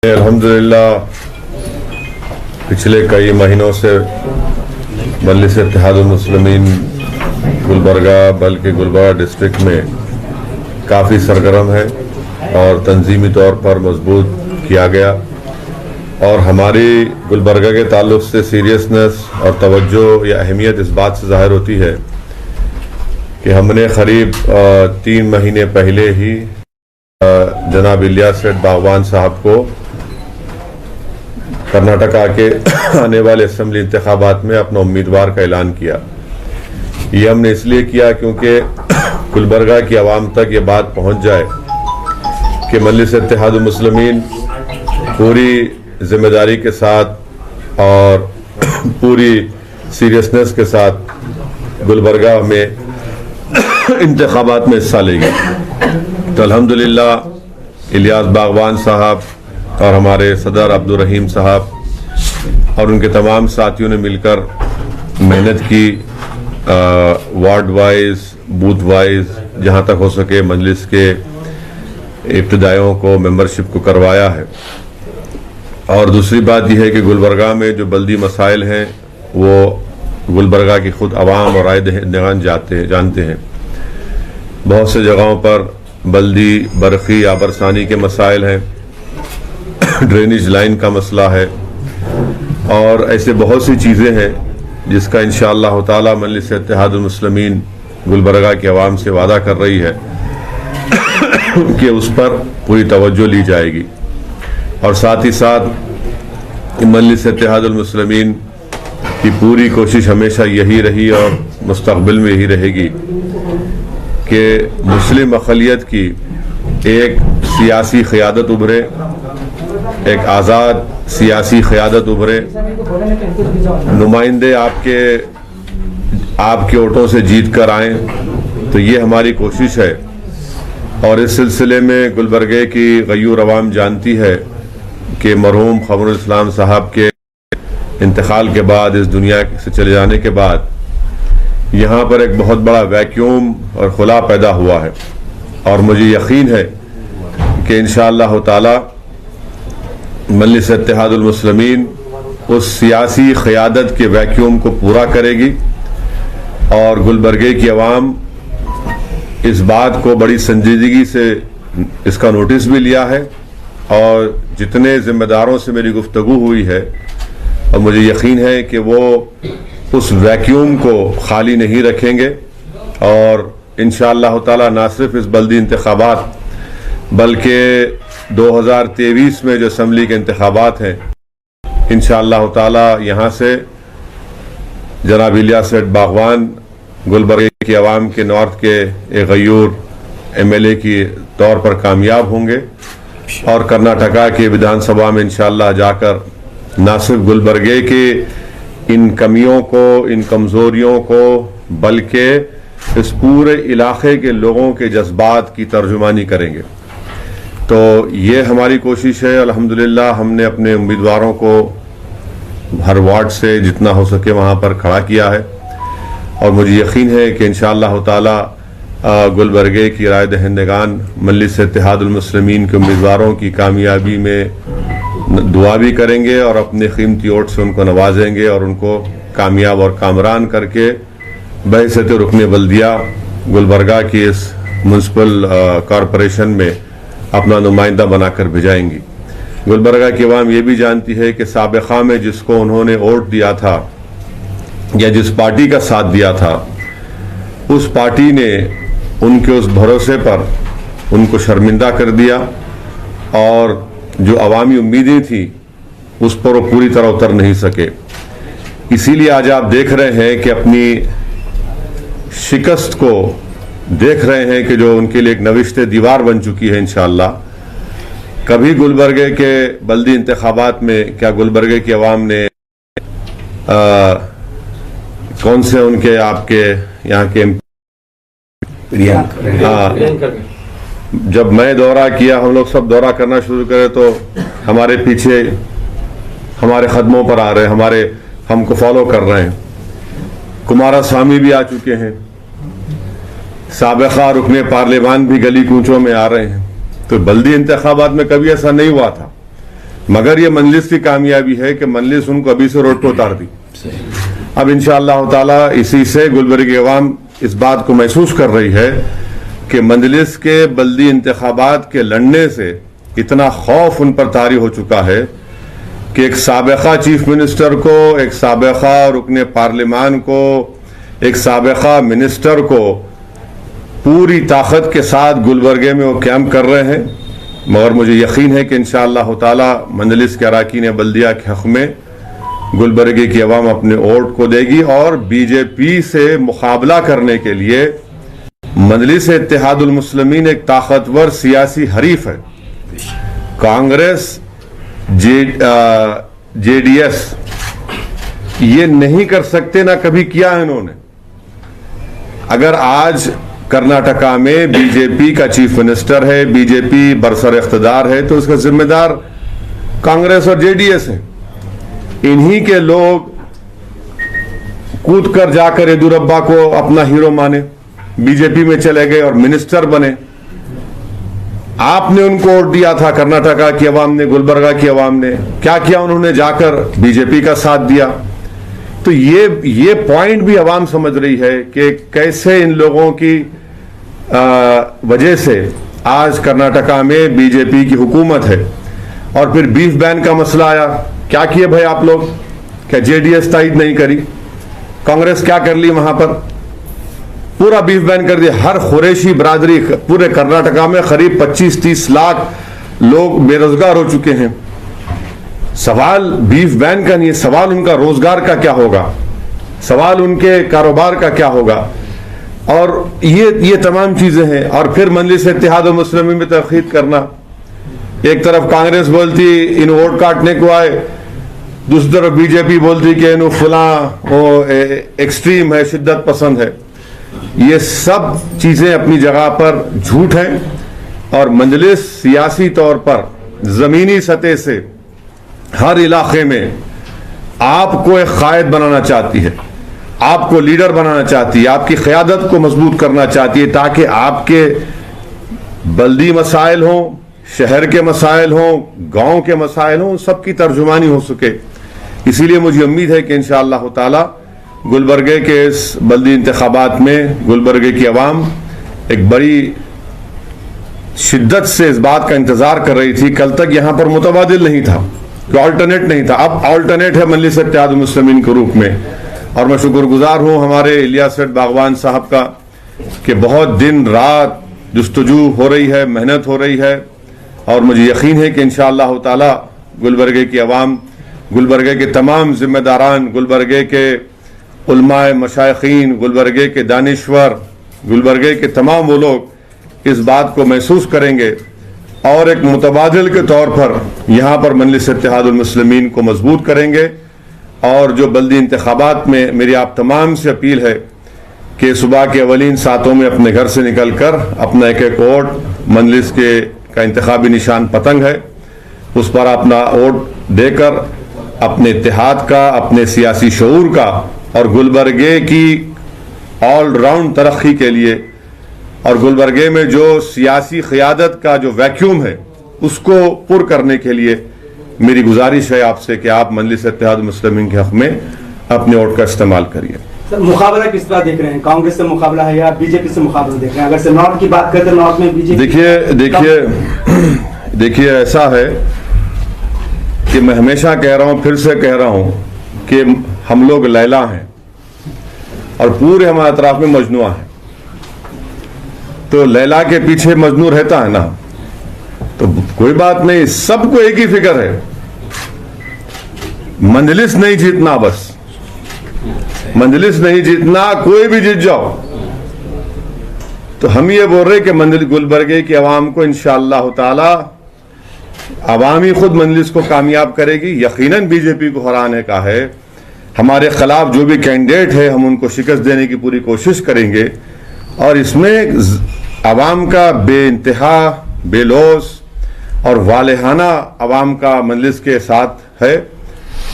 अल्हम्दुलिल्लाह पिछले कई महीनों से मजलिस इत्तेहादुल मुस्लिमीन गुलबर्गा बल्कि गुलबर्गा डिस्ट्रिक्ट में काफ़ी सरगर्म है और तंजीमी तौर पर मजबूत किया गया और हमारी गुलबर्गा के ताल्लुक से सीरियसनेस और तवज्जो या अहमियत इस बात से ज़ाहिर होती है कि हमने करीब 3 महीने पहले ही जनाब इलियास सेठ बागवान साहब को कर्नाटका के आने वाले असेंबली इंतखाबात में अपना उम्मीदवार का ऐलान किया। ये हमने इसलिए किया क्योंकि गुलबर्गा की आवाम तक ये बात पहुंच जाए कि मजलिस इत्तेहादुल मुस्लिमीन पूरी जिम्मेदारी के साथ और पूरी सीरियसनेस के साथ गुलबर्गा में इंतखाबात में हिस्सा लेगी। तो अल्हम्दुलिल्लाह इलियास बागवान साहब और हमारे सदर अब्दुल रहीम साहब और उनके तमाम साथियों ने मिलकर मेहनत की, वार्ड वाइज बूथ वाइज जहां तक हो सके मजलिस के इब्तिदाइयों को मेंबरशिप को करवाया है। और दूसरी बात यह है कि गुलबर्गा में जो बल्दी मसाइल हैं वो गुलबर्गा की खुद आवाम और राय दहिंदगान जानते हैं। बहुत से जगहों पर बल्दी बरखी आबरसानी के मसाइल हैं, ड्रेनेज लाइन का मसला है और ऐसे बहुत सी चीज़ें हैं जिसका इंशाअल्लाह ताला मजलिस इत्तेहादुल मुस्लिमीन गुलबर्गा की आवाम से वादा कर रही है कि उस पर पूरी तवज्जो ली जाएगी। और साथ ही साथ मजलिस इत्तेहादुल मुस्लिमीन की पूरी कोशिश हमेशा यही रही और मुस्तक़बिल में यही रहेगी कि मुस्लिम अक़लियत की एक सियासी क़यादत उभरे, एक आज़ाद सियासी क़यादत उभरे, नुमाइंदे आपके वोटों से जीत कर आएँ। तो ये हमारी कोशिश है और इस सिलसिले में गुलबर्गे की गयूर अवाम जानती है कि मरहूम क़मरुल इस्लाम साहब के इंतकाल के बाद, इस दुनिया से चले जाने के बाद यहाँ पर एक बहुत बड़ा वैक्यूम और खुला पैदा हुआ है और मुझे यकीन है कि इंशाअल्लाह ताला मजलिस इत्तेहादुल मुस्लिमीन उस सियासी क़यादत के वैक्यूम को पूरा करेगी और गुलबर्गे की आवाम इस बात को बड़ी संजीदगी से इसका नोटिस भी लिया है और जितने ज़िम्मेदारों से मेरी गुफ्तगू हुई है और मुझे यकीन है कि वो उस वैक्यूम को खाली नहीं रखेंगे और इंशाअल्लाह ताला ना सिर्फ इस बल्दी इंतखाबात बल्कि 2023 में जो असम्बली के इंतखाबात हैं इंशाअल्लाह ताला यहाँ से जनाब इलियास सेठ बागवान गुलबर्गा की आवाम के नॉर्थ के एक गयूर MLA की तौर पर कामयाब होंगे और कर्नाटका के विधानसभा में इंशाअल्लाह जाकर न सिर्फ गुलबर्गे के इन कमियों को, इन कमज़ोरियों को, बल्कि इस पूरे इलाके के लोगों के जज्बात की तर्जुमानी करेंगे। तो ये हमारी कोशिश है। अल्हम्दुलिल्लाह हमने अपने उम्मीदवारों को हर वार्ड से जितना हो सके वहाँ पर खड़ा किया है और मुझे यकीन है कि इंशाअल्लाह ताला गुलबर्गे की राय दहिंदगान मजलिस इत्तेहादुल मुस्लिमीन के उम्मीदवारों की कामयाबी में दुआ भी करेंगे और अपने कीमती वोट से उनको नवाजेंगे और उनको कामयाब और कामरान करके बहसत रुकने बल्दिया गुलबर्गा की इस म्यूनसिपल कॉरपोरेशन में अपना नुमाइंदा बनाकर भेजाएंगी। गुलबर्गा की आवाम ये भी जानती है कि साबिक़ा में जिसको उन्होंने वोट दिया था या जिस पार्टी का साथ दिया था उस पार्टी ने उनके उस भरोसे पर उनको शर्मिंदा कर दिया और जो अवामी उम्मीदें थी उस पर वो पूरी तरह उतर नहीं सके। इसीलिए आज आप देख रहे हैं कि अपनी शिकस्त को देख रहे हैं कि जो उनके लिए एक नविश्ते दीवार बन चुकी है। इंशाअल्लाह कभी गुलबर्गे के बल्दी इंतखाबात में क्या गुलबर्गे की आवाम ने कौन से उनके आपके यहाँ के जब मैं दौरा किया, हम लोग सब दौरा करना शुरू करें तो हमारे पीछे हमारे कदमों पर आ रहे हैं, हमको फॉलो कर रहे हैं। कुमारा स्वामी भी आ चुके हैं, साबिक़ा रुकने पार्लियामान भी गली कूचों में आ रहे हैं। तो बल्दी इंतखाबात में कभी ऐसा नहीं हुआ था मगर ये मजलिस की कामयाबी है कि मजलिस उनको अभी से रोड पर उतार दी। अब इंशाअल्लाह ताला इसी से गुलबर्ग की अवाम इस बात को महसूस कर रही है कि मजलिस के बल्दी इंतखाबात के लड़ने से इतना खौफ उन पर तारी हो चुका है कि एक साबिका चीफ मिनिस्टर को, एक साबिका रुकने पार्लियामान को, एक साबिका मिनिस्टर को पूरी ताकत के साथ गुलबर्गे में वो कैंप कर रहे हैं। मगर मुझे यकीन है कि इंशाअल्लाह ताला मजलिस के अराकीन बल्दिया के हक़ में गुलबर्गे की अवाम अपने वोट को देगी और बीजेपी से मुकाबला करने के लिए मजलिस इत्तेहादुल मुस्लिमीन एक ताकतवर सियासी हरीफ है। कांग्रेस, जेडीएस ये नहीं कर सकते, ना कभी किया है इन्होंने। अगर आज कर्नाटका में बीजेपी का चीफ मिनिस्टर है, बीजेपी बरसर इख्तिदार है, तो उसका जिम्मेदार कांग्रेस और जेडीएस है। इन्हीं के लोग कूद कर जाकर येदियुरप्पा को अपना हीरो माने, बीजेपी में चले गए और मिनिस्टर बने। आपने उनको वोट दिया था, कर्नाटका की अवाम ने, गुलबर्गा की अवाम ने। क्या किया उन्होंने? जाकर बीजेपी का साथ दिया। तो ये पॉइंट भी अवाम समझ रही है कि कैसे इन लोगों की वजह से आज कर्नाटका में बीजेपी की हुकूमत है। और फिर बीफ बैन का मसला आया। क्या किए भाई आप लोग? क्या जेडीएस तायद नहीं करी? कांग्रेस क्या कर ली? वहां पर पूरा बीफ बैन कर दिया। हर खुरेशी बरादरी पूरे कर्नाटका में करीब 25-30 लाख लोग बेरोजगार हो चुके हैं। सवाल बीफ बैन का नहीं है, सवाल उनका रोजगार का क्या होगा, सवाल उनके कारोबार का क्या होगा। और ये तमाम चीजें हैं। और फिर मजलिस इत्तेहाद मुस्लिमीन में तहकीक करना। एक तरफ कांग्रेस बोलती इन वोट काटने को आए, दूसरी तरफ बीजेपी बोलती कि इन फला वो एक्सट्रीम है, शिद्दत पसंद है। ये सब चीजें अपनी जगह पर झूठ हैं। और मजलिस सियासी तौर पर जमीनी सतह से हर इलाके में आपको एक कायद बनाना चाहती है, आपको लीडर बनाना चाहती है, आपकी क़यादत को मजबूत करना चाहती है, ताकि आपके बल्दी मसाइल हों, शहर के मसाइल हों, गांव के मसाइल हों, सबकी तर्जुमानी हो सके। इसीलिए मुझे उम्मीद है कि इंशाअल्लाह ताला गुलबर्गे के इस बल्दी इंतखाबात में गुलबर्गे की अवाम एक बड़ी शिद्दत से इस बात का इंतजार कर रही थी। कल तक यहां पर मुतबादिल नहीं था, कोई ऑल्टरनेट नहीं था। अब ऑल्टरनेट है मजलिस इत्तेहाद मुस्लिमीन के रूप में। और मैं शुक्रगुजार हूं हमारे इलियास सेठ बागवान साहब का कि बहुत दिन रात जुस्तजू हो रही है, मेहनत हो रही है। और मुझे यकीन है कि इंशाअल्लाह ताला गुलबर्गे की अवाम, गुलबर्गे के तमाम जिम्मेदारान, गुलबर्गे के उलमाए मशाइखीन, गुलबर्गे के दानिश्वर, गुलबर्गे के तमाम वो लोग इस बात को महसूस करेंगे और एक मुतबादिल के तौर पर यहाँ पर मजलिस इत्तेहादुल मुस्लिमीन को मजबूत करेंगे। और जो बल्दी इंतखाबात में मेरी आप तमाम से अपील है कि सुबह के अवलीन सातों में अपने घर से निकल कर अपना एक एक वोट, मजलिस के का इंतखाबी निशान पतंग है, उस पर अपना वोट देकर अपने इत्तेहाद का, अपने सियासी शऊर का और गुलबर्गे की ऑल राउंड तरक्की के लिए और गुलबर्गे में जो सियासी क़यादत का जो वैक्यूम है उसको पुर करने के लिए मेरी गुजारिश है आपसे कि आप मजलिस इत्तेहाद मुस्लिमीन के हक़ में अपने वोट का इस्तेमाल करिए। सर, मुकाबला किस तरह देख रहे हैं? कांग्रेस से मुकाबला है या बीजेपी से मुकाबला देख रहे हैं? अगर से नॉर्थ की बात करें तो नॉर्थ में बीजेपी। देखिए ऐसा है कि मैं हमेशा कह रहा हूं, फिर से कह रहा हूं कि हम लोग लैला हैं और पूरे हमारे अतराफ में मजनुआ है। तो लैला के पीछे मजनू रहता है ना, तो कोई बात नहीं, सबको एक ही फिक्र है, मजलिस नहीं जीतना, बस मजलिस नहीं जीतना, कोई भी जीत जाओ। तो हम ये बोल रहे कि मंजिल गुलबर्गे की आवाम को इंशाअल्लाह ताला अवामी खुद मजलिस को कामयाब करेगी। यकीनन बीजेपी को हराने का है, हमारे खिलाफ जो भी कैंडिडेट है हम उनको शिकस्त देने की पूरी कोशिश करेंगे। और इसमें अवाम का बेइंतहा, बेलौस और वालेहाना अवाम का मजलिस के साथ है।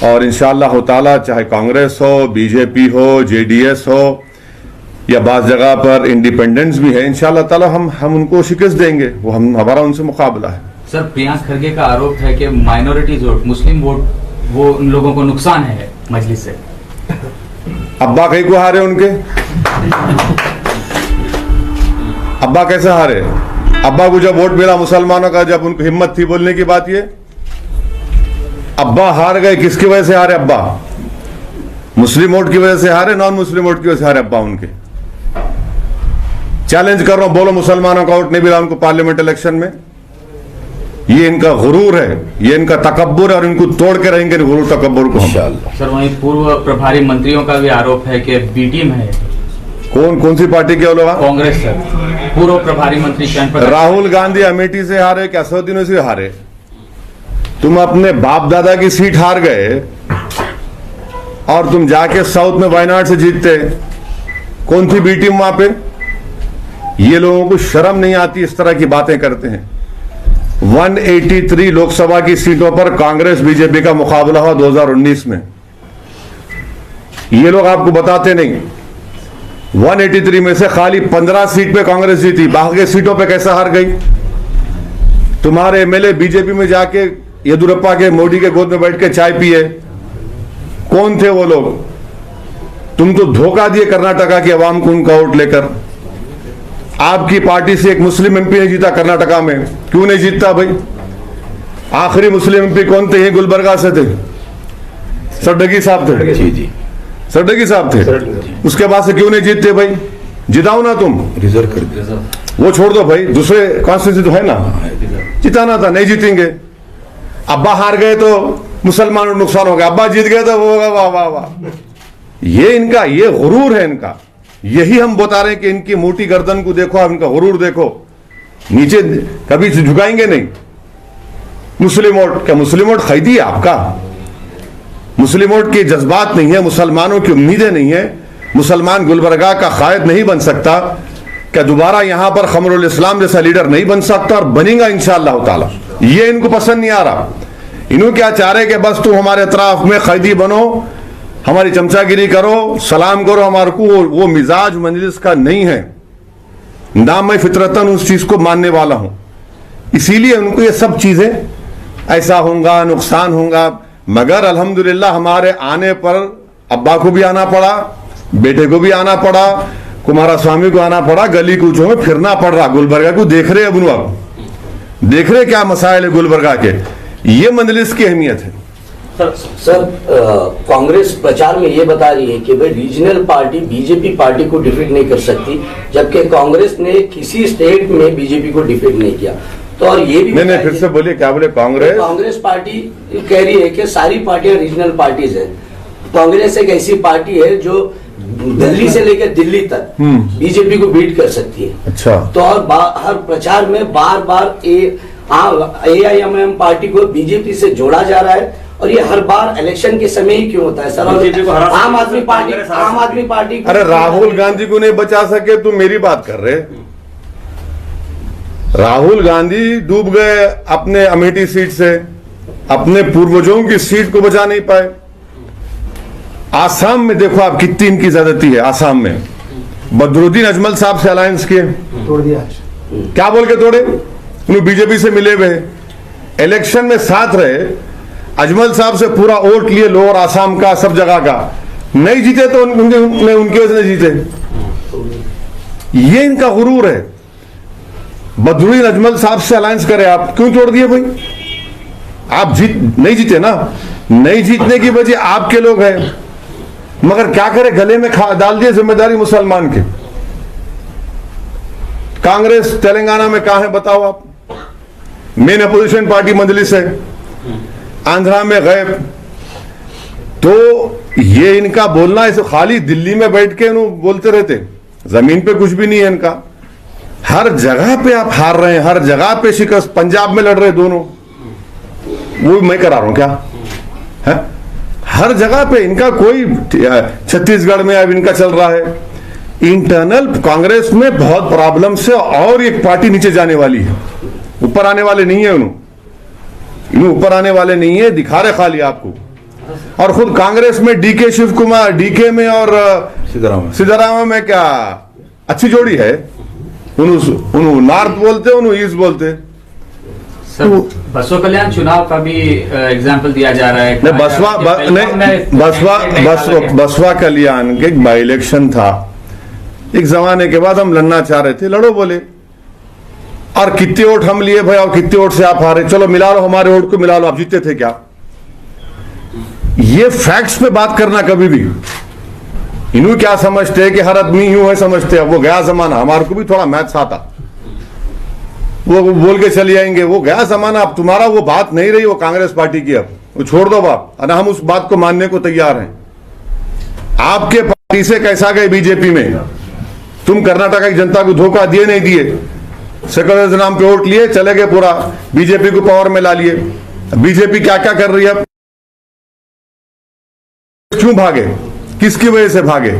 और इंशाअल्लाह ताला चाहे कांग्रेस हो, बीजेपी हो, जेडीएस हो या बाज़ जगह पर इंडिपेंडेंस भी है, इंशाअल्लाह ताला हम उनको शिकस्त देंगे। वो हमारा उनसे मुकाबला है। सर, प्रियंक खरगे का आरोप है कि माइनॉरिटीज वोट, मुस्लिम वोट, वो उन लोगों को नुकसान है मजलिस से। अब्बा कहीं को हारे उनके? अब्बा कैसे हारे? अब्बा को जब वोट मिला मुसलमानों का, जब उनको हिम्मत थी बोलने की बात, ये अब्बा हार गए। किसकी वजह से हारे अब्बा? मुस्लिम वोट की वजह से हारे, नॉन मुस्लिम वोट की वजह से हारे अब्बा उनके? चैलेंज कर रहा हूं, बोलो मुसलमानों का वोट नहीं मिला उनको पार्लियामेंट इलेक्शन में। ये इनका गुरूर है, ये इनका तकब्बुर है, और इनको तोड़ के रहेंगे गुरूर तकब्बुर को हम। सर, वहीं पूर्व प्रभारी मंत्रियों का भी आरोप है कि बी टीम है। कौन सी पार्टी के लोग? कांग्रेस सर, पूर्व प्रभारी मंत्री राहुल गांधी अमेठी से हारे क्या 100 दिनों से हारे? तुम अपने बाप दादा की सीट हार गए और तुम जाके साउथ में वायनाड से जीतते। कौन थी बी टीम वहां पे? ये लोगों को शर्म नहीं आती, इस तरह की बातें करते हैं। 183 लोकसभा की सीटों पर कांग्रेस बीजेपी का मुकाबला हुआ 2019 में। ये लोग आपको बताते नहीं। 183 में से खाली 15 सीट पे कांग्रेस जीती, बाकी सीटों पे कैसे हार गई? तुम्हारे एमएलए बीजेपी में जाके येदुरप्पा के, मोदी के गोद में बैठ के चाय पिए। कौन थे वो लोग? तुम तो धोखा दिए कर्नाटका की आवाम को उनका वोट लेकर। आपकी पार्टी से एक मुस्लिम एमपी नहीं जीता कर्नाटका में। क्यों नहीं जीतता भाई? आखिरी मुस्लिम एमपी कौन थे? ये गुलबर्गा से थे, सड्डगी साहब थे। जी, सड्डगी साहब थे। उसके बाद से क्यों नहीं जीतते भाई? जिताओ ना तुम, रिजर्व कर दिया। वो छोड़ दो भाई, दूसरे कॉन्स्टिट्यूंसी तो है ना, जिताना था, नहीं जीतेंगे। अब्बा हार गए तो मुसलमानों को नुकसान हो गया, अब्बा जीत गए तो वो वाह वाह वाह। ये इनका, ये गुरूर है इनका। यही हम बता रहे हैं कि इनकी मोटी गर्दन को देखो, इनका गुरूर देखो, नीचे कभी झुकाएंगे नहीं। मुस्लिम वोट क्या? मुस्लिम वोट खरीदी है आपका? मुस्लिम वोट के जज्बात नहीं है, मुसलमानों की उम्मीदें नहीं है। मुसलमान गुलबर्गा का कायद नहीं बन सकता। क्या दोबारा यहां पर खमरुल इस्लाम जैसा लीडर नहीं बन सकता? और बनेगा इंशाअल्लाह ताला। ये इनको पसंद नहीं आ रहा। इन्हों क्या चाह रहे कि बस तुम हमारे अतराफ में कैदी बनो, हमारी चमचागिरी करो, सलाम करो हमारे को। वो मिजाज मजलिस का नहीं है ना। मैं फितरतन उस चीज को मानने वाला हूं, इसीलिए उनको ये सब चीजें ऐसा होगा, नुकसान होगा। मगर अल्हम्दुलिल्लाह हमारे आने पर अब्बा को भी आना पड़ा, बेटे को भी आना पड़ा, कुमारा स्वामी को आना पड़ा, गली कूचों में फिरना पड़ रहा। गुलबर्गा को देख रहे, अब देख रहे क्या मसाइल है गुलबर्गा के। ये मजलिस की अहमियत है। सर, कांग्रेस प्रचार में ये बता रही है कि भाई रीजनल पार्टी बीजेपी पार्टी को डिफीट नहीं कर सकती, जबकि कांग्रेस ने किसी स्टेट में बीजेपी को डिफीट नहीं किया। तो और ये भी नहीं, फिर से बोलिए, क्या बोले? कांग्रेस पार्टी कह रही है कि सारी पार्टियां रीजनल पार्टीज है। कांग्रेस एक ऐसी पार्टी है जो दिल्ली से लेकर दिल्ली तक बीजेपी को बीट कर सकती है। अच्छा। तो और हर प्रचार में बार बार AIMM पार्टी को बीजेपी से जोड़ा जा रहा है, और ये हर बार इलेक्शन के समय ही क्यों होता है सर? आम आदमी पार्टी अरे राहुल गांधी को नहीं बचा सके तो मेरी बात कर रहे? राहुल गांधी डूब गए अपने अमेठी सीट से, अपने पूर्वजों की सीट को बचा नहीं पाए। आसाम में देखो आप कितनी इनकी ज्यादती है। आसाम में बदरुद्दीन अजमल साहब से अलायंस किए, तोड़ दिया। क्या बोल के तोड़े? उन्हें बीजेपी से मिले हुए, इलेक्शन में साथ रहे, अजमल साहब से पूरा वोट लिए लोअर आसाम का, सब जगह का। नहीं जीते तो उनके वजह से जीते। ये इनका गुरूर है। बदरुद्दीन अजमल साहब से अलायंस करे, आप क्यों तोड़ दिए भाई? आप नहीं जीते ना। नहीं जीतने की वजह आपके लोग हैं, मगर क्या करे, गले में डाल दिए जिम्मेदारी मुसलमान के। कांग्रेस तेलंगाना में कहां है बताओ आप? मेन अपोजिशन पार्टी मजलिस है। आंध्रा में गए। तो ये इनका बोलना ऐसे खाली दिल्ली में बैठ के बोलते रहते, जमीन पे कुछ भी नहीं है इनका। हर जगह पे आप हार रहे हैं, हर जगह पे शिकस्त। पंजाब में लड़ रहे दोनों, वो मैं करा रहा हूं क्या है? हर जगह पे इनका कोई, छत्तीसगढ़ में अब इनका चल रहा है। इंटरनल कांग्रेस में बहुत प्रॉब्लम से और एक पार्टी नीचे जाने वाली है, ऊपर आने वाले नहीं है। इन्हों ऊपर आने वाले नहीं है, दिखा रहे खाली आपको। और खुद कांग्रेस में डीके शिव कुमार, डीके में और सिद्धरामैया में क्या अच्छी जोड़ी है। उन्होंने नॉर्थ बोलते, उन्होंने ईस्ट बोलते। सर बसवा कल्याण चुनाव का भी एग्जाम्पल दिया जा रहा है। बसवा कल्याण के एक बाई इलेक्शन था, एक जमाने के बाद हम लड़ना चाह रहे थे, लड़ो बोले, और कितने वोट हम लिए भाई और कितने वोट से आप हारे, चलो मिला लो हमारे वोट को मिला लो, आप जीते थे क्या? ये फैक्ट्स पे बात करना कभी भी, इन्हों क्या समझते हैं कि हर आदमी यूं है समझते हैं, वो गया जमाना, हमारे को भी थोड़ा मैथ्स आता, वो बोल के चले जाएंगे, वो गया जमाना, अब तुम्हारा वो बात नहीं रही वो कांग्रेस पार्टी की, अब वो छोड़ दो बात, और हम उस बात को मानने को तैयार हैं। आपके पार्टी से कैसा गए बीजेपी में, तुम कर्नाटक की जनता को धोखा दिए नहीं दिए, सेक्युलरिज्म नाम पे वोट लिए चले गए, पूरा बीजेपी को पावर में ला लिए। बीजेपी क्या क्या कर रही है, क्यों भागे, किसकी वजह से भागे?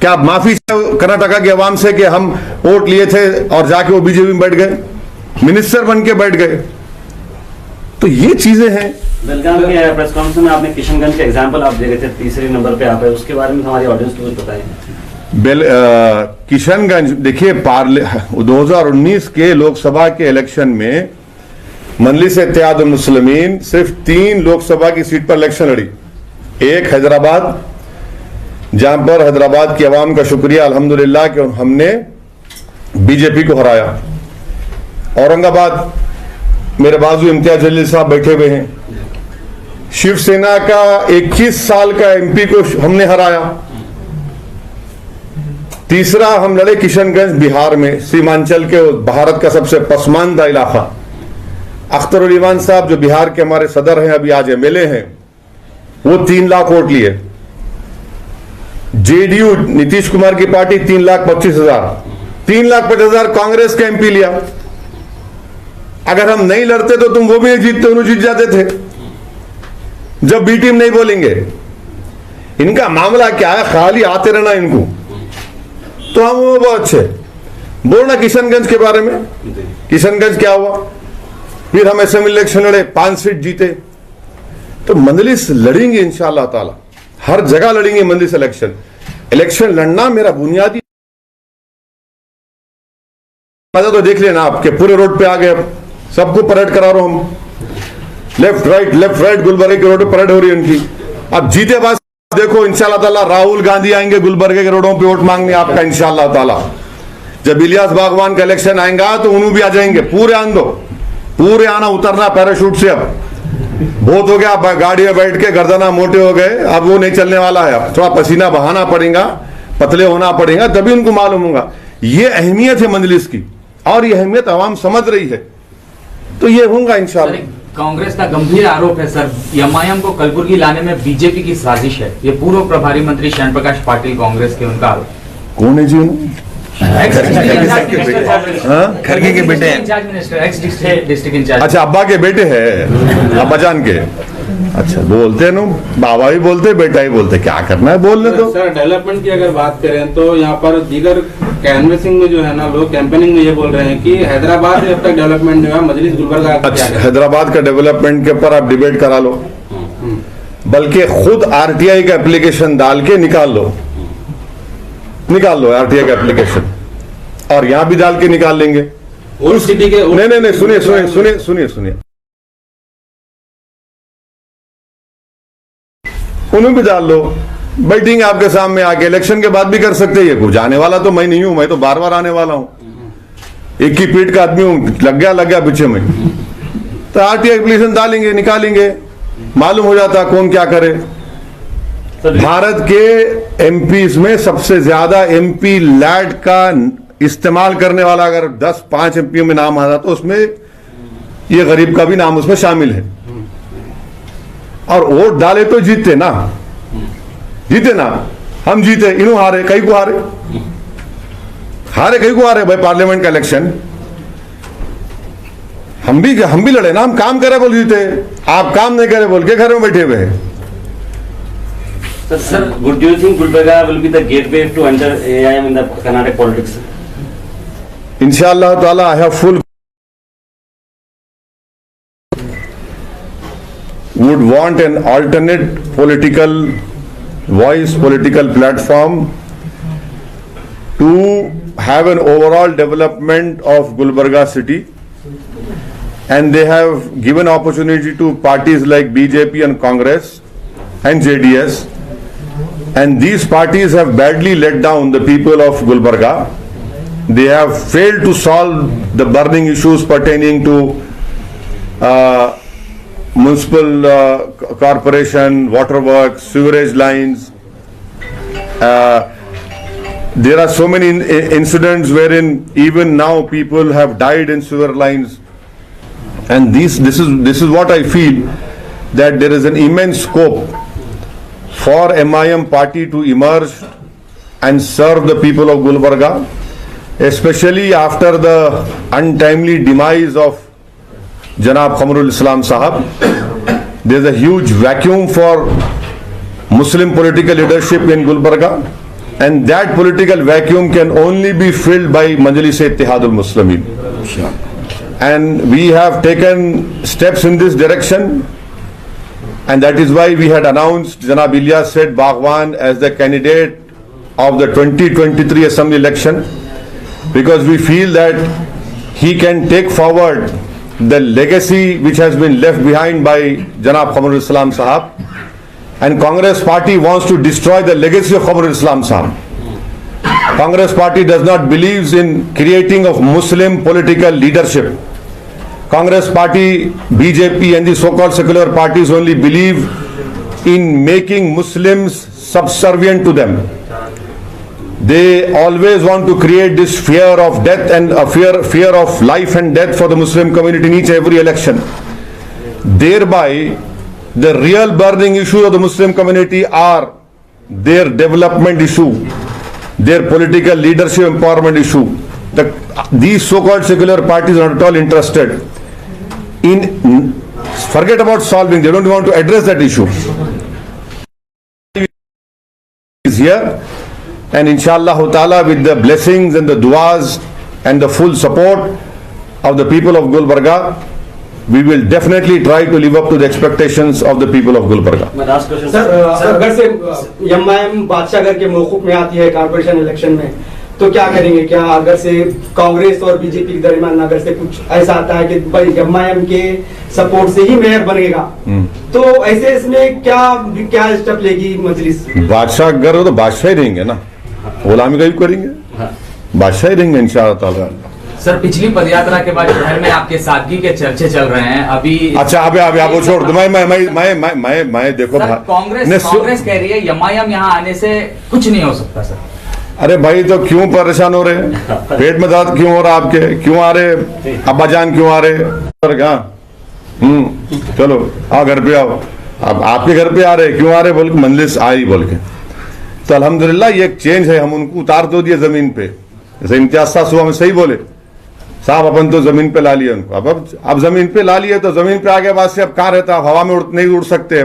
क्या आप माफी कर्नाटक की आवाम से कि हम वोट लिए थे और जाके वो बीजेपी में बैठ गए, मिनिस्टर बन के बैठ गए? तो ये चीजें हैं। बेलगाम के प्रेस कॉन्फ्रेंस में आपने किशनगंज के एग्जांपल आप दे रहे थे, तीसरे नंबर पे आप है, उसके बारे में हमारी ऑडियंस को कुछ बताएं। किशनगंज देखिए, 2019 के लोकसभा के इलेक्शन में मजलिस इत्तेहाद मुस्लिमीन सिर्फ 3 लोकसभा की सीट पर इलेक्शन लड़ी। एक हैदराबाद, जहां पर हैदराबाद की आवाम का शुक्रिया अल्हम्दुलिल्लाह कि हमने बीजेपी को हराया। औरंगाबाद, मेरे बाजू इम्तियाज जलील साहब बैठे हुए हैं, शिवसेना का 21 साल का एमपी को हमने हराया। तीसरा हम लड़े किशनगंज बिहार में, सीमांचल के भारत का सबसे पसमानदा इलाका। अख्तरुल ईमान साहब जो बिहार के हमारे सदर हैं, अभी आज एमएलए हैं, वो 3 लाख वोट लिए। जेडीयू नीतीश कुमार की पार्टी 3,25,000, 3,50,000 कांग्रेस का एमपी लिया। अगर हम नहीं लड़ते तो तुम वो भी नहीं जीतते, उन्होंने जीत जाते थे। जब बी टीम नहीं बोलेंगे, इनका मामला क्या है, खाली आते रहना इनको, तो हम वो बहुत अच्छे बोलना। किशनगंज के बारे में, किशनगंज क्या हुआ, फिर हम असेंबली इलेक्शन लड़े, 5 सीट जीते। तो मंजलिस लड़ेंगे इंशाअल्लाह ताला, हर जगह लड़ेंगे मंजलिस इलेक्शन लड़ना मेरा बुनियादी मजा। तो देख लेना आपके पूरे रोड पे आ गए, अब सबको परेड करा रहा हूं हम, लेफ्ट राइट गुलबर्गे के रोड पे परेड हो रही है उनकी। अब जीते बस देखो इंशाअल्लाह ताला राहुल गांधी आएंगे गुलबर्गे के रोडों पे वोट मांगने आपका इंशाअल्लाह ताला। जब इलियास बागवान का इलेक्शन आएगा तो उन्होंने भी आ जाएंगे, पूरे आन दो, पूरे आना उतरना पैराशूट से। अब बहुत हो गया, गाड़ी में बैठ के गर्दना मोटे हो गए, अब वो नहीं चलने वाला है। अब थोड़ा पसीना बहाना पड़ेगा, पतले होना पड़ेगा, तभी उनको मालूम होगा ये अहमियत है मंजलिस की, और ये अहमियत आवाम समझ रही है, तो ये होगा इंशाअल्लाह। कांग्रेस का गंभीर आरोप है सर, एमआईएम को कलबुर्गी लाने में बीजेपी की साजिश है। ये पूर्व प्रभारी मंत्री श्याम प्रकाश पाटिल कांग्रेस के, उनका आरोप। कौन है जी? खड़गे के बेटे हैं, डिस्ट्रिक्ट इंचार्ज। अच्छा, अब्बा के बेटे हैं, अब्बा जान के। अच्छा, बोलते हैं ना, बाबा भी बोलते, बेटा ही बोलते, क्या करना है बोलने दो। सर डेवलपमेंट की अगर बात करें तो यहाँ पर दीगर कैनवेसिंग में जो है ना, लोग कैंपेनिंग में ये बोल रहे हैं कि हैदराबाद में अब तक डेवलपमेंट जो है मजलिस गुलबर्गा। अच्छा, हैदराबाद का डेवलपमेंट के ऊपर आप डिबेट करा लो, बल्कि खुद आरटीआई का एप्लीकेशन डाल के निकाल लो आरटीआई का एप्लीकेशन, और यहां भी डाल के निकाल लेंगे। उस सिटी के नहीं, सुनिए, उन्हें भी डाल लो, बैठेंगे आपके सामने आके, इलेक्शन के बाद भी कर सकते हैं। कुछ आने वाला तो मैं नहीं हूं, मैं तो बार बार आने वाला हूं, एक ही पीठ का आदमी हूं, लग गया पीछे में। तो आरटीआई एप्लीकेशन डालेंगे, निकालेंगे, मालूम हो जाता कौन क्या करे। भारत के एमपीज में सबसे ज्यादा एमपी लैड का इस्तेमाल करने वाला अगर 10-5 एमपी में नाम आता तो उसमें ये गरीब का भी नाम उसमें शामिल है। और वोट डाले तो जीते ना, हम जीते, इन्हों हारे, कई को हारे भाई पार्लियामेंट का इलेक्शन। हम भी लड़े ना, हम काम करे बोल जीते, आप काम नहीं करे बोल के घर में बैठे हुए हैं। Sir, do you think Gulbarga will be the gateway to enter AIM in the Karnataka politics? Inshallah Taala, I have full would want an alternate political voice, political platform to have an overall development of Gulbarga city and they have given opportunity to parties like BJP and Congress and JDS, and these parties have badly let down the people of Gulbarga. They have failed to solve the burning issues pertaining to municipal corporation, waterworks, sewerage lines. There are so many incidents wherein even now people have died in sewer lines, and this is what I feel, that there is an immense scope for MIM party to emerge and serve the people of Gulbarga, especially after the untimely demise of Janab Khamrul Islam Sahab. There is a huge vacuum for Muslim political leadership in Gulbarga, and that political vacuum can only be filled by Majlis-e-Ittihad al-Muslimin. And we have taken steps in this direction, and that is why we had announced Janab Ilyas Seth Baghwan as the candidate of the 2023 Assembly election, because we feel that he can take forward the legacy which has been left behind by Janab Khamrul Islam Sahab, and Congress party wants to destroy the legacy of Khamrul Islam Sahab. Congress party does not believe in creating of Muslim political leadership. Congress party, BJP and the so-called secular parties only believe in making Muslims subservient to them. They always want to create this fear of death and fear of life and death for the Muslim community in each every election. Thereby, the real burning issues of the Muslim community are their development issue, their political leadership empowerment issue. These so-called secular parties are not at all interested in, forget about solving, they don't want to address that issue. Is here, and inshallah ta'ala, with the blessings and the du'as and the full support of the people of Gulbarga, we will definitely try to live up to the expectations of the people of Gulbarga. My last question, sir अगर से MIM बादशाहगढ़ के मौकूफ में आती है corporation election में, तो क्या करेंगे? क्या अगर से कांग्रेस और बीजेपी के दरमियान अगर से कुछ ऐसा आता है कि भाई एमआईएम के सपोर्ट से ही मेयर बनेगा, तो ऐसे इसमें क्या स्टेप लेगी मजलिस? बादशाहगढ़ हो तो बादशाह ही रहेंगे ना, गुलामी का भी करेंगे, बादशाह ही रहेंगे इंशाअल्लाह ताला। सर, पिछली पदयात्रा के बाद शहर में आपके सादगी के चर्चे चल रहे हैं अभी। अच्छा, अभी आप वो छोड़ दो। मैं देखो, कांग्रेस कह रही है एमआईएम यहाँ आने से कुछ नहीं हो सकता। सर, अरे भाई, तो क्यों परेशान हो रहे हैं? पेट में दर्द क्यों हो रहा आपके? क्यों आ रहे अब्बा जान, क्यों आ रहे? सर क्या, चलो आओ घर पे आओ। अब आपके घर पे आ रहे, क्यों आ रहे बोल के, मंजलिस आई बोल के। तो अल्हम्दुलिल्लाह ये एक चेंज है, हम उनको उतार तो दिए जमीन पे। जैसे इम्तियाज साहब सुबह में सही बोले, साहब अपन तो जमीन पे ला लिए उनको, अब जमीन पे ला लिए तो जमीन पे आगे बाद से अब कहाँ रहता, हवा में नहीं उड़ सकते।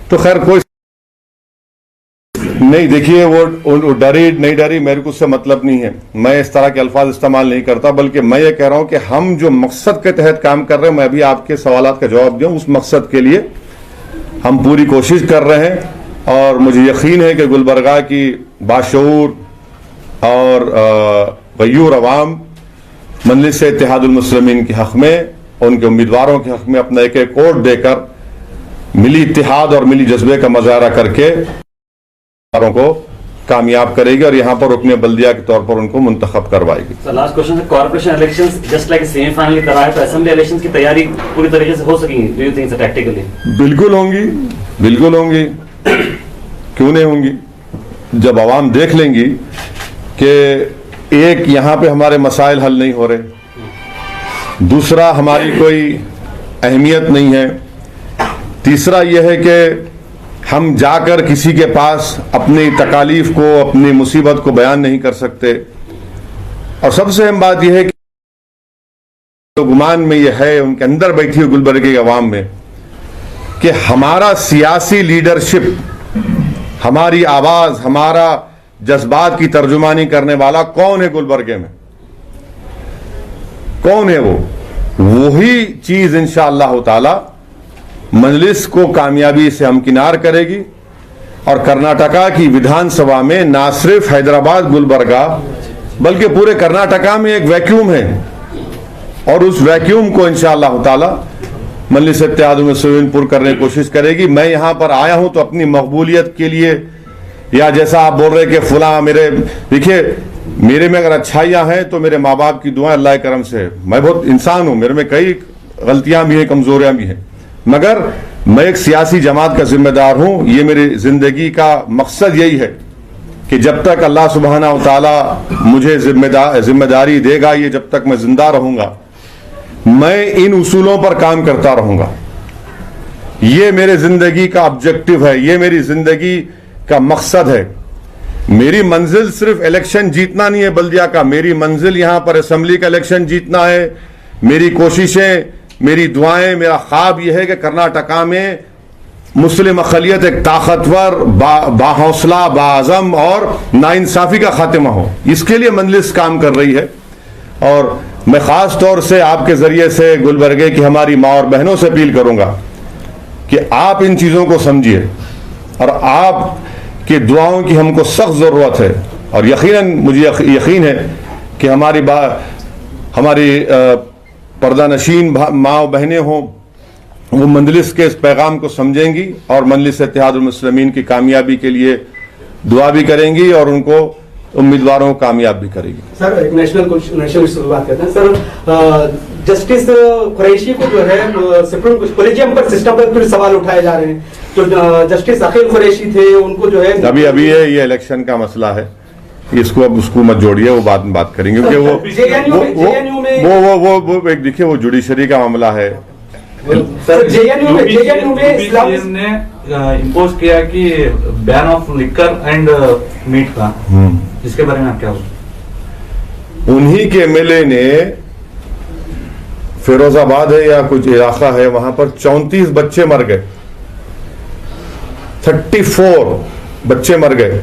तो खैर कोई नहीं, देखिए वो डरी नहीं डरी, मेरे को उससे मतलब नहीं है। मैं इस तरह के अल्फाज इस्तेमाल नहीं करता, बल्कि मैं ये कह रहा हूं कि हम जो मकसद के तहत काम कर रहे हैं, मैं अभी आपके सवालात का जवाब दूं, उस मकसद के लिए हम पूरी कोशिश कर रहे हैं। और मुझे यकीन है कि गुलबर्गा की बाशऊर और गयूर अवाम मजलिस-ए-इत्तेहादुल मुस्लिमीन के हक में, उनके उम्मीदवारों के हक में अपना एक एक वोट देकर मिली इत्तेहाद और मिली जज्बे का मुजाहरा करके को कामयाब करेगी और यहाँ पर रुकने बल्दिया के तौर पर उनको मुंतखब करवाएगी। Last question, corporation elections just like semifinal की तरह है, तो असेंबली इलेक्शंस की तैयारी पूरी तरीके से हो सकेंगी? Do you think so tactically? बिल्कुल होंगी, बिल्कुल होंगी, क्यों नहीं होंगी? जब आवाम देख लेंगी कि एक यहाँ पे हमारे मसाइल हल नहीं हो रहे, दूसरा हमारी कोई अहमियत नहीं है, तीसरा यह है कि हम जाकर किसी के पास अपनी तकालीफ को, अपनी मुसीबत को बयान नहीं कर सकते, और सबसे अहम बात यह है कि तो गुमान में यह है उनके अंदर बैठी हुई गुलबर्गे की आवाम में कि हमारा सियासी लीडरशिप, हमारी आवाज, हमारा जज्बात की तर्जुमानी करने वाला कौन है गुलबर्गे में, कौन है वही चीज इंशाअल्लाह ताला मजलिस को कामयाबी से हमकिनार करेगी। और कर्नाटका की विधानसभा में ना सिर्फ हैदराबाद गुलबर्गा बल्कि पूरे कर्नाटका में एक वैक्यूम है, और उस वैक्यूम को इंशाअल्लाह ताला मजलिस इत्तेहाद मुस्लिमीन पूर्ण करने की कोशिश करेगी। मैं यहां पर आया हूं तो अपनी मकबूलियत के लिए, या जैसा आप बोल रहे कि फुला मेरे, देखिए मेरे में अगर अच्छाइयां हैं तो मेरे माँ बाप की दुआ अल्लाह करम से है। मैं बहुत इंसान हूं, मेरे में कई गलतियां भी हैं, कमजोरियां भी हैं, मगर मैं एक सियासी जमात का जिम्मेदार हूं। ये मेरी जिंदगी का मकसद यही है कि जब तक अल्लाह सुब्हानहू व तआला मुझे जिम्मेदारी देगा, ये जब तक मैं जिंदा रहूंगा, मैं इन उसूलों पर काम करता रहूंगा। ये मेरे जिंदगी का ऑब्जेक्टिव है, ये मेरी जिंदगी का मकसद है। मेरी मंजिल सिर्फ इलेक्शन जीतना नहीं है बल्दिया का, मेरी मंजिल यहां पर असेंबली का इलेक्शन जीतना है। मेरी कोशिशें, मेरी दुआएं, मेरा ख्वाब यह है कि कर्नाटका में मुस्लिम अक़लियत एक ताकतवर, बाहौसला, बाज़म और नाइंसाफी का खात्मा हो। इसके लिए मजलिस काम कर रही है। और मैं खास तौर से आपके जरिए से गुलबर्गे की हमारी माँ और बहनों से अपील करूंगा कि आप इन चीजों को समझिए और आप की दुआओं की हमको सख्त जरूरत है। और यकीनन मुझे यकीन है कि हमारी पर्दा नशीन माँ और बहनें हों, वो मजलिस के इस पैगाम को समझेंगी और मजलिस इत्तेहाद मुस्लिमीन की कामयाबी के लिए दुआ भी करेंगी और उनको उम्मीदवारों को कामयाब भी करेगी। सर एक नेशनल इशू की बात करते हैं सर। जस्टिस कुरैशी को जो है सुप्रीम कोलेजियम पर सिस्टम पर फिर सवाल उठाए जा रहे हैं। तो जस्टिस अकील कुरैशी थे, उनको जो है अभी ये इलेक्शन का मसला है, इसको अब उसको मत जोड़िए, वो बाद में बात करेंगे क्योंकि वो एक देखिए वो जुडिशरी का मामला है। सर जेएनयू में इस्लाम ने इम्पोज किया कि ban of liquor and meat का, इसके बारे में आप क्या बोलते? उन्हीं के एमएलए ने, फिरोजाबाद है या कुछ इलाका है वहां पर 34 बच्चे मर गए, 34 बच्चे मर गए।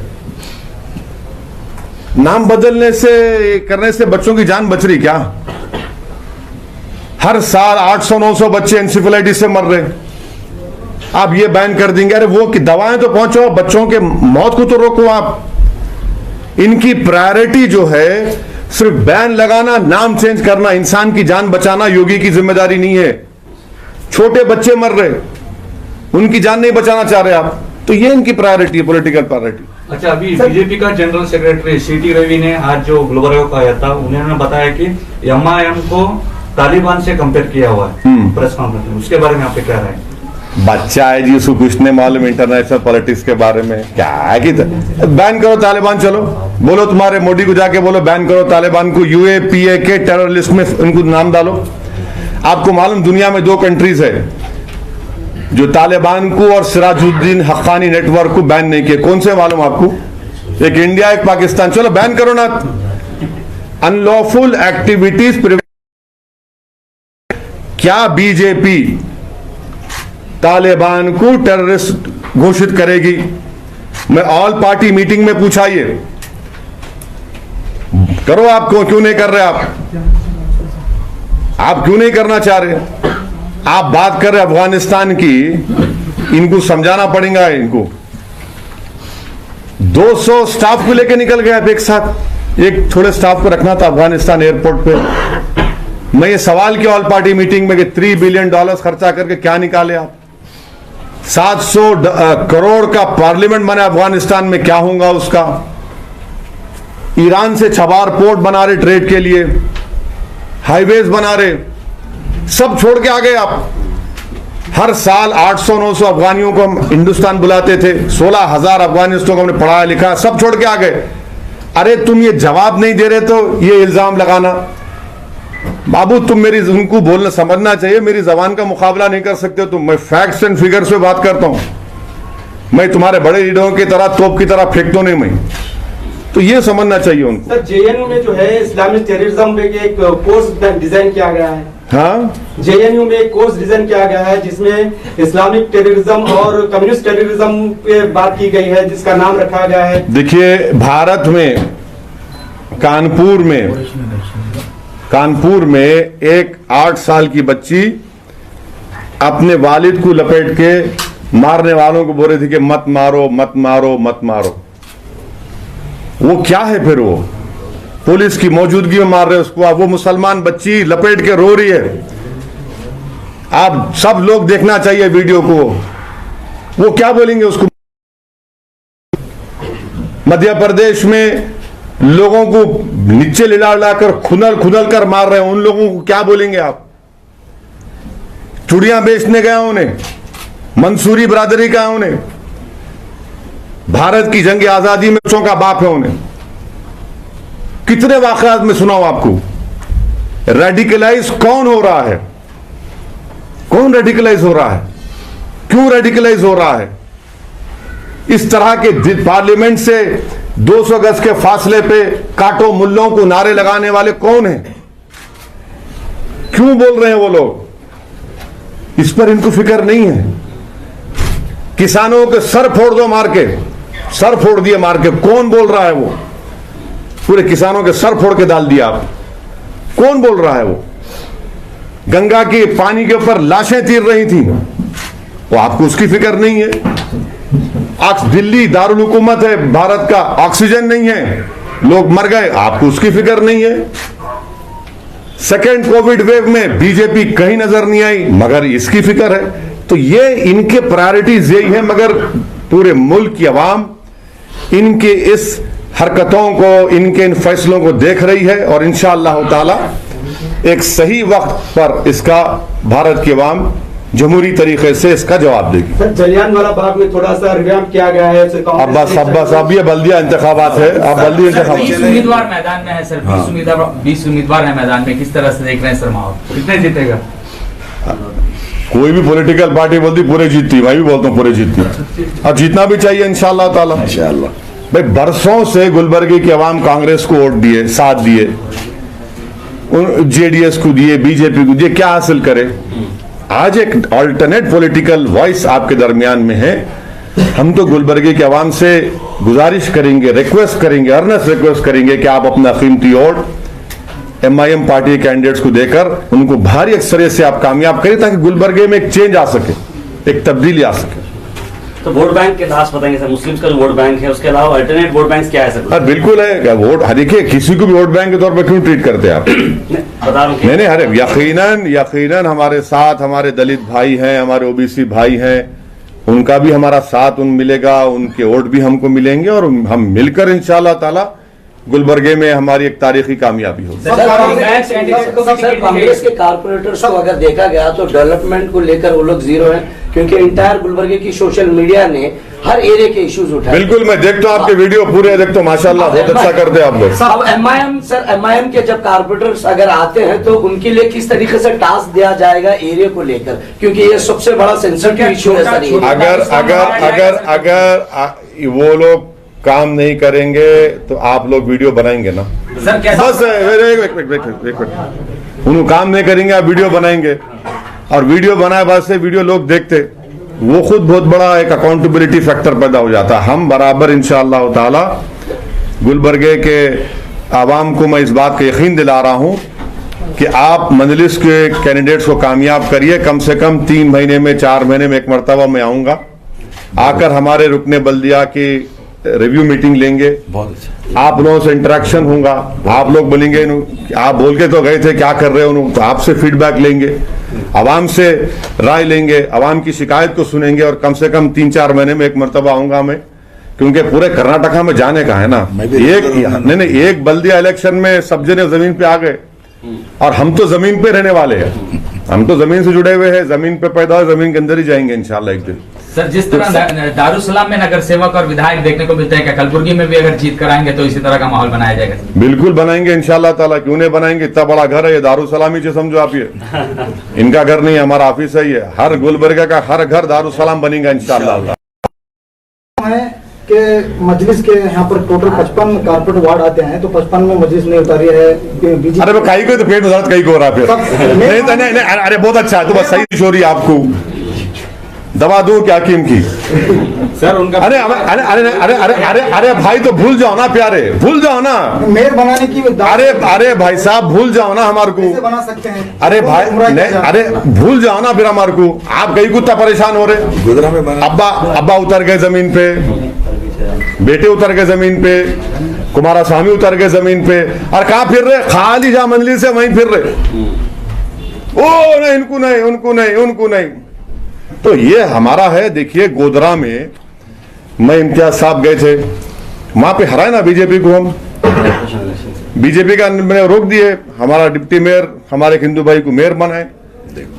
नाम बदलने से, करने से बच्चों की जान बच रही क्या? हर साल 800-900 बच्चे एंसेफेलाइटिस से मर रहे। आप ये बैन कर देंगे? अरे वो की दवाएं तो पहुंचो, बच्चों के मौत को तो रोको आप। इनकी प्रायोरिटी जो है सिर्फ बैन लगाना, नाम चेंज करना, इंसान की जान बचाना योगी की जिम्मेदारी नहीं है। छोटे बच्चे मर रहे, उनकी जान नहीं बचाना चाह रहे आप, तो ये इनकी प्रायोरिटी है, पॉलिटिकल प्रायोरिटी। अच्छा, अभी बीजेपी का जनरल सेक्रेटरी सीटी रवि ने आज जो गुलबर्गा को आया था, उन्होंने बताया कि एमआईएम को तालिबान से कंपेयर किया हुआ है प्रेस कॉन्फ्रेंस में, उसके बारे में आपके क्या राय है? बच्चा है जी, उसको कुछ नहीं मालूम इंटरनेशनल पॉलिटिक्स के बारे में। क्या है कि बैन करो तालिबान, चलो बोलो, तुम्हारे मोदी को जाके बोलो बैन करो तालिबान को, यूएपीए के टेरर लिस्ट में उनको नाम डालो। आपको मालूम दुनिया में 2 कंट्रीज है जो तालिबान को और सिराजुद्दीन हक्कानी नेटवर्क को बैन नहीं किए। कौन से मालूम आपको? एक इंडिया, एक पाकिस्तान। चलो बैन करो ना। अनलॉफुल एक्टिविटीज, क्या बीजेपी तालिबान को टेररिस्ट घोषित करेगी? मैं ऑल पार्टी मीटिंग में पूछा, ये करो। आप क्यों नहीं कर रहे? आप क्यों नहीं करना चाह रहे? आप बात कर रहे अफगानिस्तान की, इनको समझाना पड़ेगा। इनको 200 स्टाफ को लेकर निकल गए आप एक साथ। एक थोड़े स्टाफ को रखना था अफगानिस्तान एयरपोर्ट पे। मैं ये सवाल किया ऑल पार्टी मीटिंग में कि $3 बिलियन खर्चा करके क्या निकाले आप? 700 करोड़ का पार्लियामेंट बना अफगानिस्तान में, क्या होगा उसका? ईरान से छबार पोर्ट बना रहे ट्रेड के लिए, हाईवेज बना रहे, सब छोड़ के आ गए आप। हर साल 800-900 अफगानियों को हम हिंदुस्तान बुलाते थे, 16,000 अफगानिस्तानों को हमने पढ़ाया लिखा, सब छोड़ के आ गए। अरे तुम ये जवाब नहीं दे रहे तो ये इल्जाम लगाना। बाबू तुम मेरी, उनको बोलना समझना चाहिए, मेरी जबान का मुकाबला नहीं कर सकते तुम। मैं फैक्ट्स एंड फिगर्स पे बात करता हूं, मैं तुम्हारे बड़े लीडरों की तरह तोप की तरह फेंकता नहीं मैं, तो ये समझना चाहिए उनको। सर जेएनयू में जो है इस्लामिक टेररिज्म पे एक कोर्स डिजाइन किया गया है। हाँ, जेएनयू में एक कोर्स डिजाइन किया गया है जिसमें इस्लामिक टेररिज्म और कम्युनिस्ट टेररिज्म पे बात की गई है, जिसका नाम रखा गया है। देखिए भारत में कानपुर में एक 8 साल की बच्ची अपने वालिद को लपेट के मारने वालों को बोल रही थी कि मत मारो मत मारो मत मारो। वो क्या है फिर? वो पुलिस की मौजूदगी में मार रहे हैं उसको। अब वो मुसलमान बच्ची लपेट के रो रही है, आप सब लोग देखना चाहिए वीडियो को। वो क्या बोलेंगे उसको? मध्य प्रदेश में लोगों को नीचे लिलाकर खुनल खुनल कर मार रहे हैं, उन लोगों को क्या बोलेंगे आप? चूड़ियां बेचने गए उन्हें, मंसूरी बरादरी का है उन्हें, भारत की जंग आजादी में बच्चों का बाप है उन्हें। कितने वाकयात में सुनाऊं आपको? रेडिकलाइज कौन हो रहा है? कौन रेडिकलाइज हो रहा है? क्यों रेडिकलाइज हो रहा है? इस तरह के पार्लियामेंट से 200 गज के फासले पे काटो मुल्लों को नारे लगाने वाले कौन हैं? क्यों बोल रहे हैं वो लोग? इस पर इनको फिक्र नहीं है। किसानों के सर फोड़ दो मार के, सर फोड़ दिए मार के। कौन बोल रहा है वो? पूरे किसानों के सर फोड़ के डाल दिया आप। कौन बोल रहा है वो? गंगा के पानी के ऊपर लाशें तीर रही थी, वो आपको उसकी फिक्र नहीं है। दिल्ली दारुल हुकूमत है भारत का, ऑक्सीजन नहीं है, लोग मर गए, आपको उसकी फिक्र नहीं है। सेकेंड कोविड वेव में बीजेपी कहीं नजर नहीं आई, मगर इसकी फिक्र है। तो ये इनके प्रायोरिटीज यही है, मगर पूरे मुल्क की आवाम इनके इस हरकतों को, इनके इन फैसलों को देख रही है और इंशाअल्लाह ताला एक सही वक्त पर इसका भारत की आवाम जमहूरी तरीके से इसका जवाब देगी। सर, जलियांवाला बाग में थोड़ा सा रिवैम्प किया गया है। अब ये बल्दिया इंतखाबात है, अब बल्दी इंतखाबात। 20 उम्मीदवार मैदान में है सर, 20 उम्मीदवार है मैदान में, किस तरह से देख रहे हैं सर माहौल? कितने जीतेगा? कोई भी पॉलिटिकल पार्टी बोलती पूरे जीतती, मैं भी बोलता हूँ पूरे जीतती, और जीतना भी चाहिए इंशाअल्लाह ताला। भाई बरसों से गुलबर्गे की आवाम कांग्रेस को वोट दिए, साथ दिए, जेडीएस को दिए, बीजेपी को दिए, क्या हासिल करे? आज एक अल्टरनेट पॉलिटिकल वॉइस आपके दरमियान में है। हम तो गुलबर्गे की आवाम से गुजारिश करेंगे, रिक्वेस्ट करेंगे, अर्नेस्ट रिक्वेस्ट करेंगे कि आप अपना कीमती वोट MIM पार्टी कैंडिडेट्स को देकर उनको भारी अक्सरियत से आप कामयाब करें, ताकि गुलबर्गे में एक चेंज आ सके, एक तब्दीली आ सके। तो वोट बैंक के दास बताएंगे सर, मुस्लिम्स का जो वोट बैंक है, उसके अलावा अल्टरनेट वोट बैंक क्या है सर? बिल्कुल है वोट। देखिए, किसी को भी वोट बैंक के तौर पर क्यों ट्रीट करते हैं आप? बता रहा हूँ नहीं, अरे यकीनन हमारे साथ हमारे दलित भाई हैं, हमारे OBC भाई हैं, उनका भी हमारा साथ मिलेगा, उनके वोट भी हमको मिलेंगे और हम मिलकर इंशाअल्लाह ताला गुलबर्गे में हमारी एक तारीखी कामयाबी होगी। सर, कांग्रेस के कारपोरेटर्स को अगर देखा गया तो डेवलपमेंट को लेकर वो लोग जीरो हैं, क्योंकि इंटायर गुलबर्गे की सोशल मीडिया ने हर एरिया के इश्यूज उठाए। बिल्कुल, मैं देखता हूँ आपके वीडियो पूरे देखता हूँ, माशाल्लाह बहुत अच्छा करते हैं आप लोग। अब MIM के जब कारपोरेटर्स अगर आते हैं तो उनके लिए किस तरीके से टास्क दिया जाएगा एरिया को लेकर, क्योंकि ये सबसे बड़ा सेंसिटिव इशू है सर। अगर वो लोग काम नहीं करेंगे तो आप लोग वीडियो बनाएंगे ना? सर कैसा? बस एक मिनट, उन्होंने काम नहीं करेंगे, आप वीडियो बनाएंगे, और वीडियो बनाए बाद से वीडियो लोग देखते, वो खुद बहुत बड़ा एक अकाउंटेबिलिटी फैक्टर पैदा हो जाता है। हम बराबर इंशाअल्लाह ताला गुलबर्गे के आवाम को मैं इस बात का यकीन दिला रहा हूं कि आप मजलिस के कैंडिडेट्स को कामयाब करिए। कम से कम 3 महीने में, 4 महीने में एक मरतबा मैं आऊंगा, आकर हमारे रुकने बल्दिया की रिव्यू मीटिंग लेंगे, बहुत अच्छा, आप लोगों से इंटरेक्शन होगा, आप लोग बोलेंगे आप बोल के तो गए थे, क्या कर रहे हो, तो आपसे फीडबैक लेंगे, आवाम से राय लेंगे, आवाम की शिकायत को सुनेंगे, और कम से कम 3-4 महीने में एक मरतबा आऊंगा मैं, क्योंकि पूरे कर्नाटका में जाने का है ना। एक बल्दिया इलेक्शन में सब जने जमीन पे आ गए, और हम तो जमीन पे रहने वाले हैं, हम तो जमीन से जुड़े हुए हैं, जमीन पे पैदा हुए, जमीन के अंदर ही जाएंगे इंशाल्लाह एक दिन। सर, जिस तरह दारुसलाम में नगर सेवक और विधायक देखने को मिलते हैं, क्या कलबुर्गी में भी अगर जीत कराएंगे तो इसी तरह का माहौल बनाया जाएगा? बिल्कुल बनाएंगे इंशाल्लाह ताला, क्यों नहीं बनाएंगे? इतना बड़ा घर है ये, दारुसलाम ही समझो आप, ये इनका घर नहीं है, हमारा ऑफिस है ये। हर गुलबर्गा का हर घर दारुसलाम बनेगा इंशाल्लाह। के मजलिस के यहाँ पर टोटल 55 कारपोरेट वार्ड आते हैं, तो 55 में मजलिस नहीं उतारी है बीजेपी। अरे कहीं को तो पेट में दर्द कहीं को हो रहा है फिर। नहीं, अरे बहुत अच्छा है, तो बस सही हो रही है, आपको दवा दूं क्या हकीम की? सर उनका अरे अरे अरे अरे अरे अरे अरे भाई, तो भूल जाओ ना प्यारे, भूल जाओ ना मेयर बनाने की। अरे भाई साहब, भूल जाओ ना हमारे को, बना सकते हैं। अरे भाई अरे भूल जाओ ना फिर हमारे को। आप कहीं कुत्ता परेशान हो रहे, अब्बा उतर गए जमीन पे, बेटे उतर गए जमीन पे, कुमारस्वामी उतर गए जमीन पे, और कहां फिर रहे? खाली जहां मंजिल से वहीं फिर रहे। ओ नहीं, इनको नहीं, उनको नहीं, उनको नहीं। तो ये हमारा है। देखिए गोधरा में मैं इम्तियाज साहब गए थे, वहां पे हराए ना बीजेपी को हम, बीजेपी का मैंने रोक दिए, हमारा डिप्टी मेयर हमारे हिंदू भाई को मेयर बनाए।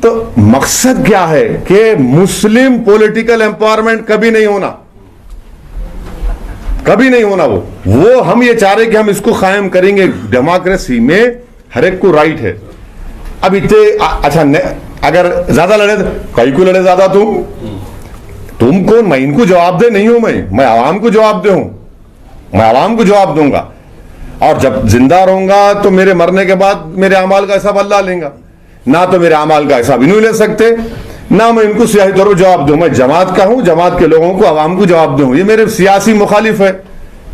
तो मकसद क्या है कि मुस्लिम पॉलिटिकल एम्पावरमेंट कभी नहीं होना, कभी नहीं होना। वो हम ये चाह रहे कि हम इसको कायम करेंगे। डेमोक्रेसी में हर एक को राइट है। अब इतने अच्छा अगर ज्यादा लड़े तो कई को लड़े ज्यादा, तुम कौन? मैं इनको जवाब दे नहीं हूं, मैं आवाम को जवाब दे हूं, मैं आवाम को जवाब दूंगा। और जब जिंदा रहूंगा तो मेरे मरने के बाद मेरे अमाल का हिसाब अल्लाह लेगा, ना तो मेरे अमाल का हिसाब इन्हों ले सकते, ना मैं इनको सियासी तौर पर जवाब दूं। मैं जमात का हूं, जमात के लोगों को, आवाम को जवाब दूं। ये मेरे सियासी मुखालिफ है,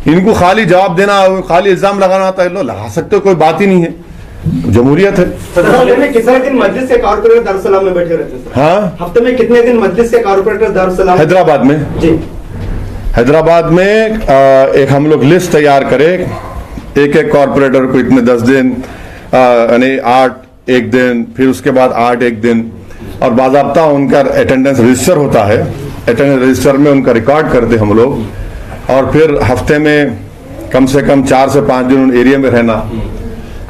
इनको खाली जवाब देना, खाली इल्जाम लगाना आता है, लगा सकते हो, कोई बात ही नहीं है, जमहूरियत है। कितने दिन मस्जिद से कॉर्पोरेटर दारुसलाम में बैठे रहते हैं? हाँ, हफ्ते में कितने दिन मस्जिद से कॉर्पोरेटर दारुसलाम? हैदराबाद में जी, हैदराबाद में एक हम लोग लिस्ट तैयार करें, एक एक कॉर्पोरेटर को इतने 10 दिन, यानी 8 एक दिन, फिर उसके बाद 8 एक दिन, और बाज़ाब्ता उनका अटेंडेंस रजिस्टर होता है, अटेंडेंस रजिस्टर में उनका रिकॉर्ड करते हम लोग। और फिर हफ्ते में कम से कम 4 से 5 दिन उन एरिया में रहना,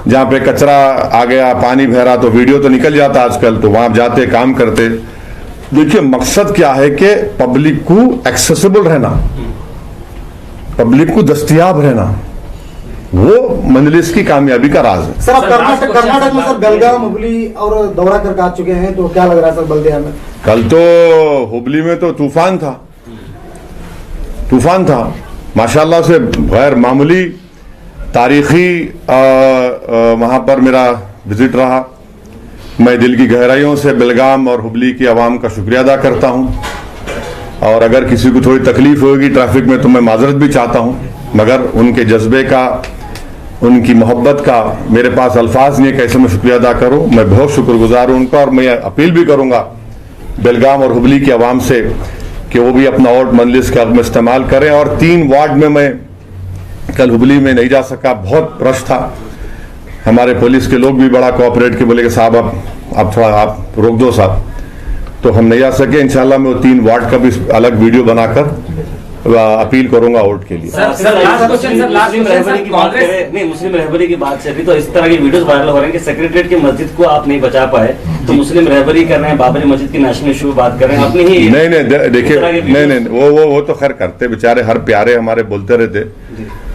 जहाँ पे कचरा आ गया, पानी बह रहा, तो वीडियो तो निकल जाता आजकल, तो वहां जाते काम करते। देखिए मकसद क्या है कि पब्लिक को एक्सेसिबल रहना, पब्लिक को दस्तयाब रहना, वो मजलिस की कामयाबी का राज है। सर, आप कर्नाटक में सर बेलगाम, हुबली और दौरा करके आ चुके हैं, तो क्या लग रहा है सर बल्दिया में? कल तो हुबली में तो तूफान था, तूफान था माशाल्लाह से, गैर मामूली तारीखी वहां पर मेरा विजिट रहा। मैं दिल की गहराइयों से बेलगाम और हुबली की आवाम का शुक्रिया अदा करता हूं, और अगर किसी को थोड़ी तकलीफ होगी ट्रैफिक में तो मैं माजरत भी चाहता हूं, मगर उनके जज्बे का, उनकी मोहब्बत का मेरे पास अल्फाज नहीं है कैसे मैं शुक्रिया अदा करूं। मैं बहुत शुक्रगुजार हूं उनका, और मैं अपील भी करूंगा बेलगाम और हुबली की आवाम से कि वो भी अपना वोट मजलिस का में इस्तेमाल करें। और 3 वार्ड में मैं कल हुबली में नहीं जा सका, बहुत रश था, हमारे पुलिस के लोग भी बड़ा कोऑपरेट के बोले कि साहब अब थोड़ा आप रोक दो साहब, तो हम नहीं आ सके। इंशाल्लाह मैं वो 3 वार्ड का भी अलग वीडियो बनाकर अपील करूंगा वोट के लिए। मुस्लिम रहबरी की बात से अभी तो इस तरह की वीडियोस वायरल हो रहे हैं कि सेक्रेटरीट की मस्जिद को आप नहीं बचा पाए, तो मुस्लिम रहबरी कर रहे हैं, बाबरी मस्जिद की नेशनल इशू बात कर रहे हैं अपनी ही। नहीं देखिए, नहीं वो तो खैर करते बेचारे, हर प्यारे हमारे बोलते रहते।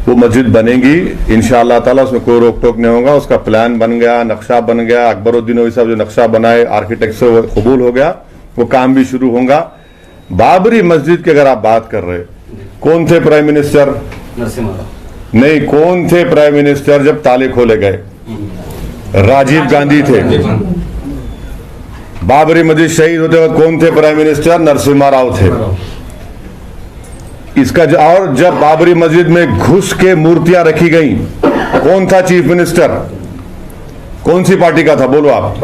वो मस्जिद बनेगी इंशाअल्लाह ताला, उसमें कोई रोक टोक नहीं होगा। उसका प्लान बन गया, नक्शा बन गया, अकबरुद्दीन ओवैसी साहब जो नक्शा बनाए आर्किटेक्ट से वो कबूल हो गया, वो काम भी शुरू होगा। बाबरी मस्जिद की अगर आप बात कर रहे, कौन थे प्राइम मिनिस्टर? नरसिम्हा राव। नहीं, कौन थे प्राइम मिनिस्टर जब ताले खोले गए? राजीव गांधी थे। बाबरी मस्जिद शहीद होते वक्त कौन थे प्राइम मिनिस्टर? नरसिम्हा राव थे। इसका और जब बाबरी मस्जिद में घुस के मूर्तियां रखी गई, कौन था चीफ मिनिस्टर? कौन सी पार्टी का था? बोलो आप।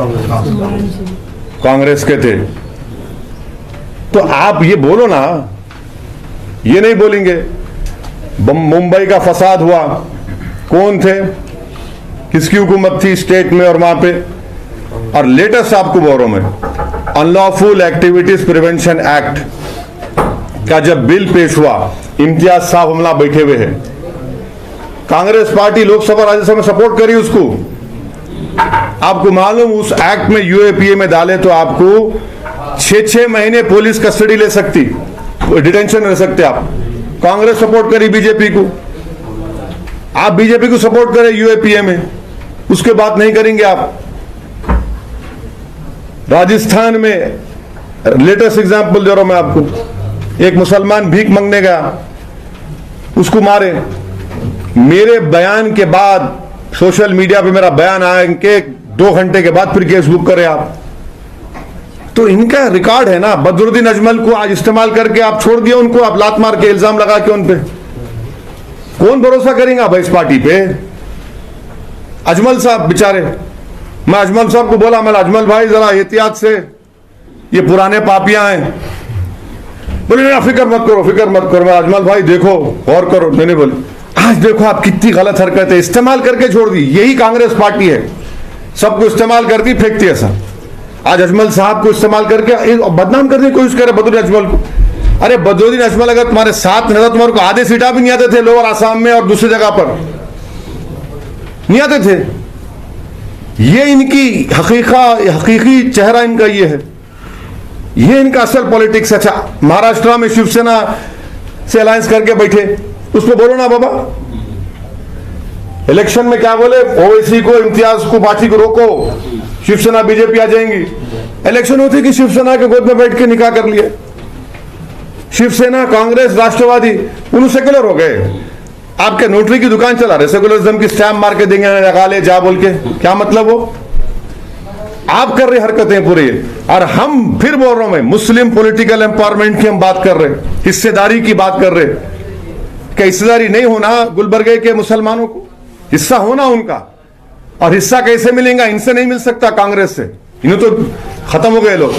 कांग्रेस के थे। तो आप ये बोलो ना, ये नहीं बोलेंगे। मुंबई का फसाद हुआ, कौन थे? किसकी हुकूमत थी स्टेट में और वहां पे? और लेटेस्ट आपको बोल रहा हूं मैं, अनलॉफुल एक्टिविटीज प्रिवेंशन एक्ट का जब बिल पेश हुआ, इम्तियाज साहब हमला बैठे हुए हैं, कांग्रेस पार्टी लोकसभा राज्यसभा में सपोर्ट करी उसको। आपको मालूम उस एक्ट में यूएपीए में डाले तो आपको 6-6 महीने पुलिस कस्टडी ले सकती, डिटेंशन रह सकते आप। कांग्रेस सपोर्ट करी बीजेपी को, आप बीजेपी को सपोर्ट करें यूएपीए में, उसके बात नहीं करेंगे आप। राजस्थान में लेटेस्ट एग्जांपल दे रहा हूं मैं आपको, एक मुसलमान भीख मांगने गया, उसको मारे। मेरे बयान के बाद सोशल मीडिया पे मेरा बयान आया के 2 घंटे के बाद फिर केस बुक करें आप। तो इनका रिकॉर्ड है ना। बदरुद्दीन अजमल को आज इस्तेमाल करके आप छोड़ दिया उनको, आप लात मार के इल्जाम लगा के उन पे। कौन भरोसा करेगा भाई इस पार्टी पे? अजमल साहब बेचारे, मैं अजमल साहब को बोला, मैं अजमल भाई जरा एहतियात से, ये पुराने पापियां हैं, बोले ना फिक्र मत करो, फिक्र मत करो। अजमल भाई देखो, गौर करो। मैंने बोले आज देखो आप कितनी गलत हरकत है, इस्तेमाल करके छोड़ दी। यही कांग्रेस पार्टी है, सबको इस्तेमाल करती फेंकती है। सब आज अजमल साहब को इस्तेमाल करके बदनाम करने की कोशिश करे बदरुद्दीन अजमल को। अरे बदरुद्दीन अजमल अगर तुम्हारे साथ नहीं था, तुम्हारे को आधे सीटा भी नहीं आते थे लोअर आसाम में और दूसरी जगह पर नहीं आते थे। ये इनकी हकीकी चेहरा इनका ये है, ये इनका असल पॉलिटिक्स है। अच्छा, महाराष्ट्र में शिवसेना से अलायंस करके बैठे, उस पर बोलो ना बाबा। इलेक्शन में क्या बोले, ओवैसी को, इम्तियाज को, बाटी को रोको, शिवसेना बीजेपी आ जाएंगी। इलेक्शन होती कि शिवसेना के गोद में बैठ के निकाह कर लिए। शिवसेना, कांग्रेस, राष्ट्रवादी उन सेकुलर हो गए। आपके नोटरी की दुकान चला रहे, सेकुलरिज्म की स्टैम्प मार के देंगे, लगा ले जा बोल के। क्या मतलब वो आप कर रहे हरकतें पूरी। और हम फिर बोल रहा हूं मैं, मुस्लिम पॉलिटिकल एम्पावरमेंट की हम बात कर रहे, हिस्सेदारी की बात कर रहे। क्या हिस्सेदारी नहीं होना गुलबर्गे के मुसलमानों को? हिस्सा होना उनका। और हिस्सा कैसे मिलेगा? इनसे नहीं मिल सकता, कांग्रेस से। इन्हें तो खत्म हो गए लोग।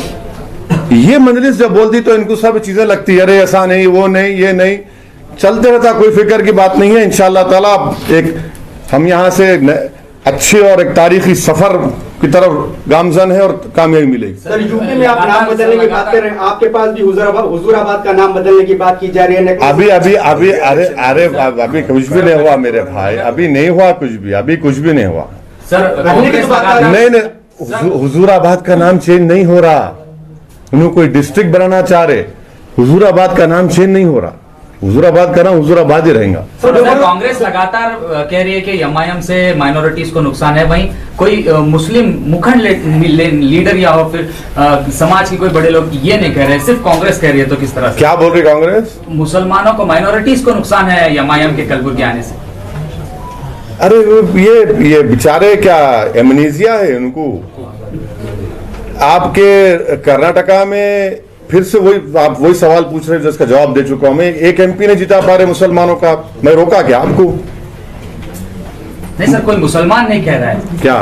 ये मजलिस जब बोलती तो इनको सब चीजें लगती, अरे ऐसा नहीं, वो नहीं, ये नहीं, चलते रहता, कोई फिक्र की बात नहीं है। इंशाअल्लाह ताला एक हम यहां से अच्छे और एक तारीखी सफर की तरफ गामजन है और कामयाबी मिलेगी। सर, यूपी में आप नाम बदलने की बात कर रहे हैं, आपके पास भी हुजूराबाद का नाम बदलने की बात की जा रही है। अभी कुछ भी नहीं हुआ मेरे भाई, अभी नहीं हुआ कुछ भी, अभी कुछ भी नहीं हुआ सर। नहीं, हुजूराबाद का नाम चेंज नहीं हो रहा। उन्होंने कोई डिस्ट्रिक्ट बनाना चाह रहे, हुजूराबाद का नाम चेंज नहीं हो रहा। हुजूराबाद का नाम हुजूराबाद ही रहेगा। कांग्रेस लगातार कह रही है कि एमआईएम से माइनॉरिटीज को नुकसान है। वहीं कोई मुस्लिम मुखंड लीडर या फिर समाज के कोई बड़े लोग ये नहीं कह रहे, सिर्फ कांग्रेस कह रही है। तो किस तरह से क्या बोल रही कांग्रेस? मुसलमानों को, माइनॉरिटीज को नुकसान है एमआईएम के कलबुर्गी आने से। अरे ये बेचारे क्या एमनीजिया है उनको? आपके कर्नाटका में फिर से आप वही सवाल पूछ रहे हैं जिसका जवाब दे चुका हूं मैं। एक एमपी ने जिता पा रहे मुसलमानों का, मैं रोका क्या आपको? नहीं सर, कोई मुसलमान नहीं कह रहा है क्या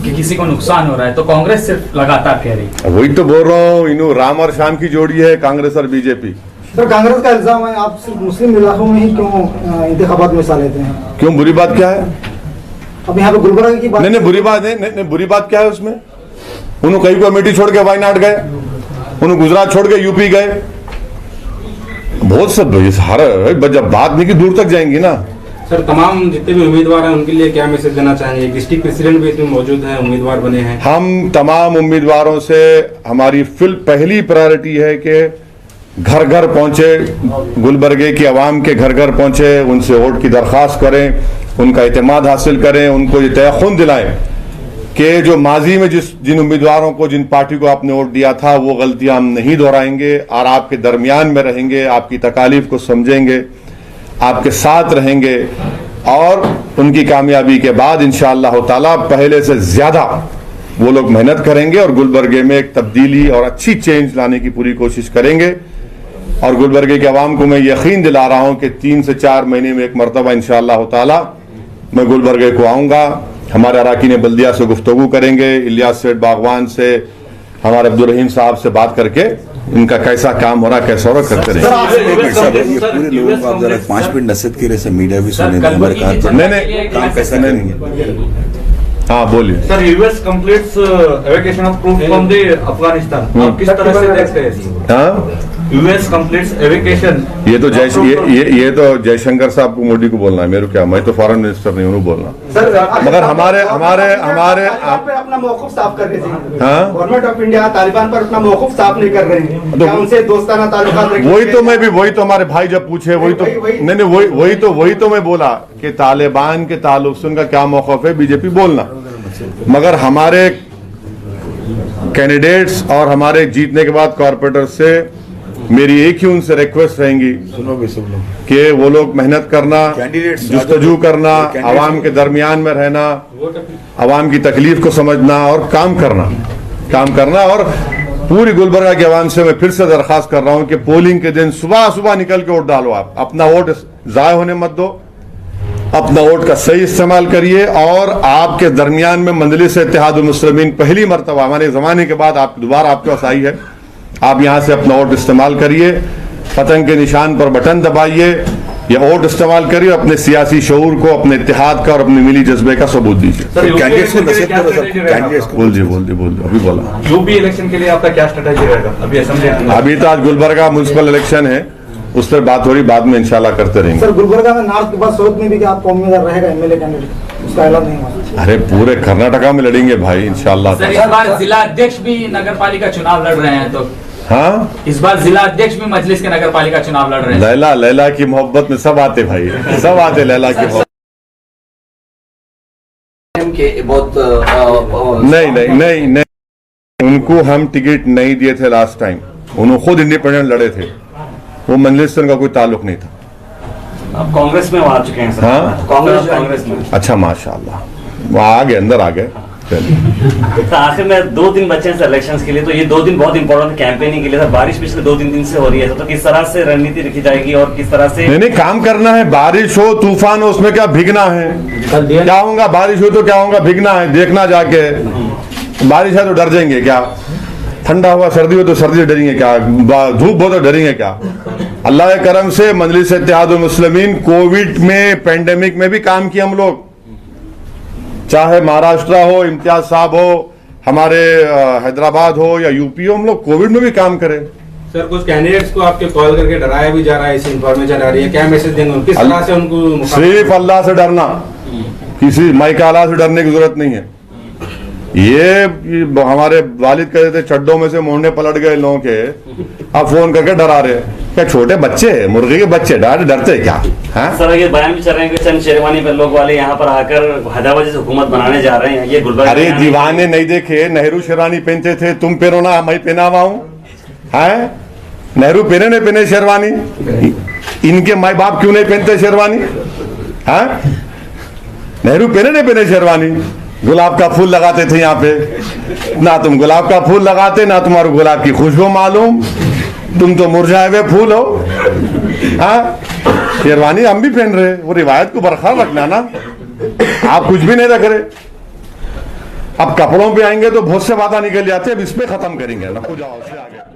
कि किसी को नुकसान हो रहा है, तो कांग्रेस सिर्फ लगातार कह रही है। वही तो बोल रहा हूँ, इन्हों राम और श्याम की जोड़ी है कांग्रेस और बीजेपी। सर, कांग्रेस का इल्जाम है आप सिर्फ मुस्लिम इलाकों में ही क्यों इंतखाबात में हिस्सा लेते हैं? क्यों, बुरी बात क्या है? अब यहाँ पे गुलबर्गा की बात नहीं, बुरी बात नहीं, बुरी बात क्या है उसमें? उन्होंने कई को अमेठी छोड़ के वायनाड गए, उन्होंने गुजरात छोड़ के यूपी गए, बहुत सब जब बात नहीं की दूर तक जाएंगी ना। सर, तमाम जितने भी उम्मीदवार हैं उनके लिए क्या मैसेज देना चाहेंगे? डिस्ट्रिक्ट प्रेसिडेंट भी इसमें मौजूद हैं, उम्मीदवार बने हैं। हम तमाम उम्मीदवारों से हमारी पहली प्रायोरिटी है कि घर घर पहुंचे, गुलबर्गे की आवाम के घर घर पहुंचे, उनसे वोट की दरख्वास्त करें, उनका इत्मीनान हासिल करें, उनको ये तयक़ुन दिलाएं कि जो माजी में जिन उम्मीदवारों को, जिन पार्टी को आपने वोट दिया था, वो गलतियां हम नहीं दोहराएंगे और आपके दरमियान में रहेंगे, आपकी तकालीफ को समझेंगे, आपके साथ रहेंगे और उनकी कामयाबी के बाद इंशाअल्लाह ताला पहले से ज्यादा वो लोग मेहनत करेंगे और गुलबर्गे में एक तब्दीली और अच्छी चेंज लाने की पूरी कोशिश करेंगे। और गुलबर्गे के अवाम को मैं यकीन दिला रहा हूं कि 3 से 4 महीने में एक मरतबा इंशाअल्लाह ताला मैं गुलबर्गे को आऊंगा। हमारे अराकीन बल्दिया से गुफ्तगू करेंगे, इलियास सेठ बागवान से, हमारे अब्दुल रहीम साहब से बात करके इनका कैसा काम हो रहा, कैसा हो रहा करते रहेंगे। ये पूरे लोगों को आप जरा 5 मिनट नसीहत की रहे मीडिया भी सुने, हमारे काम कैसा करेंगे? हाँ बोलिए sir. US completes evacuation of troops from the Afghanistan, आप किस तरह से देखते हैं? हाँ, यूएस कंप्लीट्स एवेकेशन, ये तो ये तो जयशंकर साहब को, मोदी को बोलना है, मेरे क्या, मैं तो फॉरेन मिनिस्टर नहीं हूँ बोलना। सर, मगर हमारे अपना मौक़िफ़ साफ कर रहे थे। हाँ, गवर्नमेंट ऑफ इंडिया तालिबान पर अपना मौक़िफ़ साफ नहीं कर रहे हैं, क्या उनसे दोस्ताना ताल्लुकात रखेंगे? वही तो हमारे भाई जब पूछे वही तो मैं बोला कि तालिबान के ताल्लुक से उनका क्या मौक़िफ़ है, बीजेपी बोलना। मगर हमारे कैंडिडेट्स और हमारे जीतने के बाद कॉर्पोरेटर से मेरी एक ही उनसे रिक्वेस्ट रहेंगी कि वो लोग मेहनत करना, जुस्तजू करना, आवाम के दरमियान में रहना, आवाम की तकलीफ को समझना और काम करना। और पूरी गुलबर्गा के आवाम से मैं फिर से दरख्वास्त कर रहा हूं कि पोलिंग के दिन सुबह निकल के वोट डालो। आप अपना वोट जाया होने मत दो, अपना वोट का सही इस्तेमाल करिए। और आपके दरमियान में मजलिस इत्तेहादुल मुस्लिमीन पहली मरतबा हमारे जमाने के बाद दोबारा आपके पास आई है, आप यहां से अपना वोट इस्तेमाल करिए पतंग के निशान पर बटन दबाइए या वोट इस्तेमाल करिए, अपने सियासी शऊर को, अपने इत्तेहाद का और अपने मिली जज्बे का सबूत दीजिए। कैंडिडेट्स को नसीहत करो सर, कैंडिडेट्स को। बोल दीजिए अभी बोला। यूपी इलेक्शन के लिए आपका क्या स्ट्रेटेजी रहेगा अभी असेंबली? अभी तो आज गुलबर्गा म्युनिसिपल इलेक्शन है, उस पर बात हो रही, बाद में इंशाल्लाह करते रहेंगे। सर गुलबर्गा में नॉर्थ के बाद साउथ में भी क्या आपका उम्मीदवार रहेगा एमएलए कैंडिडेट, उसका ऐलान नहीं हुआ? अरे पूरे कर्नाटका में लड़ेंगे भाई इंशाल्लाह। सर इस बार जिला अध्यक्ष भी नगर पालिका चुनाव लड़ रहे हैं, तो हाँ इस बार जिला अध्यक्ष भी मजलिस के नगर पालिका चुनाव लड़ रहे हैं। लैला की मोहब्बत में सब आते भाई, सब आते लैला की मोहब्बत। नहीं, उनको हम टिकट नहीं दिए थे लास्ट टाइम, उन्होंने खुद इंडिपेंडेंट लड़े थे, वो मजलिस से उनका कोई ताल्लुक नहीं था। अब कांग्रेस में वो आ चुके हैं सर। हाँ कांग्रेस में। अच्छा माशाल्लाह, वो आ गए, अंदर आ गए। तो आखिर में 2 दिन बचे हैं सर इलेक्शंस के लिए, तो ये 2 दिन बहुत इंपॉर्टेंट कैंपेनिंग के लिए। सर बारिश पिछले 2-3 दिन से हो रही है, तो किस तरह से रणनीति रखी जाएगी और किस तरह से? नहीं काम करना है, बारिश हो तूफान हो उसमें क्या भीगना है, क्या होगा? बारिश हो तो क्या होगा, भीगना है, देखना जाके। बारिश है तो डर जाएंगे क्या? ठंडा हुआ सर्दी हो तो सर्दी डरेंगे क्या? धूप हो तो डरेंगे क्या? अल्लाह के करम से मजलिस इत्तेहादुल मुस्लिमीन कोविड में, पेंडेमिक में भी काम किया हम लोग, चाहे महाराष्ट्र हो, इम्तियाज साहब हो, हमारे हैदराबाद हो या यूपी हो, हम लोग कोविड में भी काम करें। सर कुछ कैंडिडेट्स को आपके कॉल करके डराया भी जा रहा है, इस इंफॉर्मेशन आ रही है, क्या मैसेज देंगे, किस तरह से उनको? सिर्फ अल्लाह से डरना, किसी माइका अल्लाह से डरने की जरूरत नहीं है। ये हमारे वालिद कहते थे चड्डों में से मोहने पलट गए लोगों के, अब फोन करके डरा रहे, क्या छोटे बच्चे हैं, मुर्गे के बच्चे डरते क्या? सर ये बयान भी चल रहे हैं कि चंद शेरवानी पर लोग वाले यहाँ पर आकर हैदराबाद जैसे हुकूमत बनाने जा रहे हैं, ये गुलबर्गा। अरे दीवाने नहीं देखे, नेहरू शेरवानी पहनते थे, तुम पहनो ना, मैं पहना हुआ हूँ। नेहरू पहने नहीं पहने शेरवानी, इनके माई बाप क्यों नहीं पहनते शेरवानी? नेहरू पहने नहीं पहने शेरवानी? गुलाब का फूल लगाते थे यहाँ पे, ना तुम गुलाब का फूल लगाते, ना तुम्हारे गुलाब की खुशबू मालूम, तुम तो मुरझाए हुए फूल हो। शेरवानी हम भी पहन रहे, वो रिवायत को बरकरार रखना ना, आप कुछ भी नहीं रख रहे। अब कपड़ों पे आएंगे तो बहुत से बातें निकल जाते हैं, अब इस पे खत्म करेंगे ना, जाओ उससे आगे।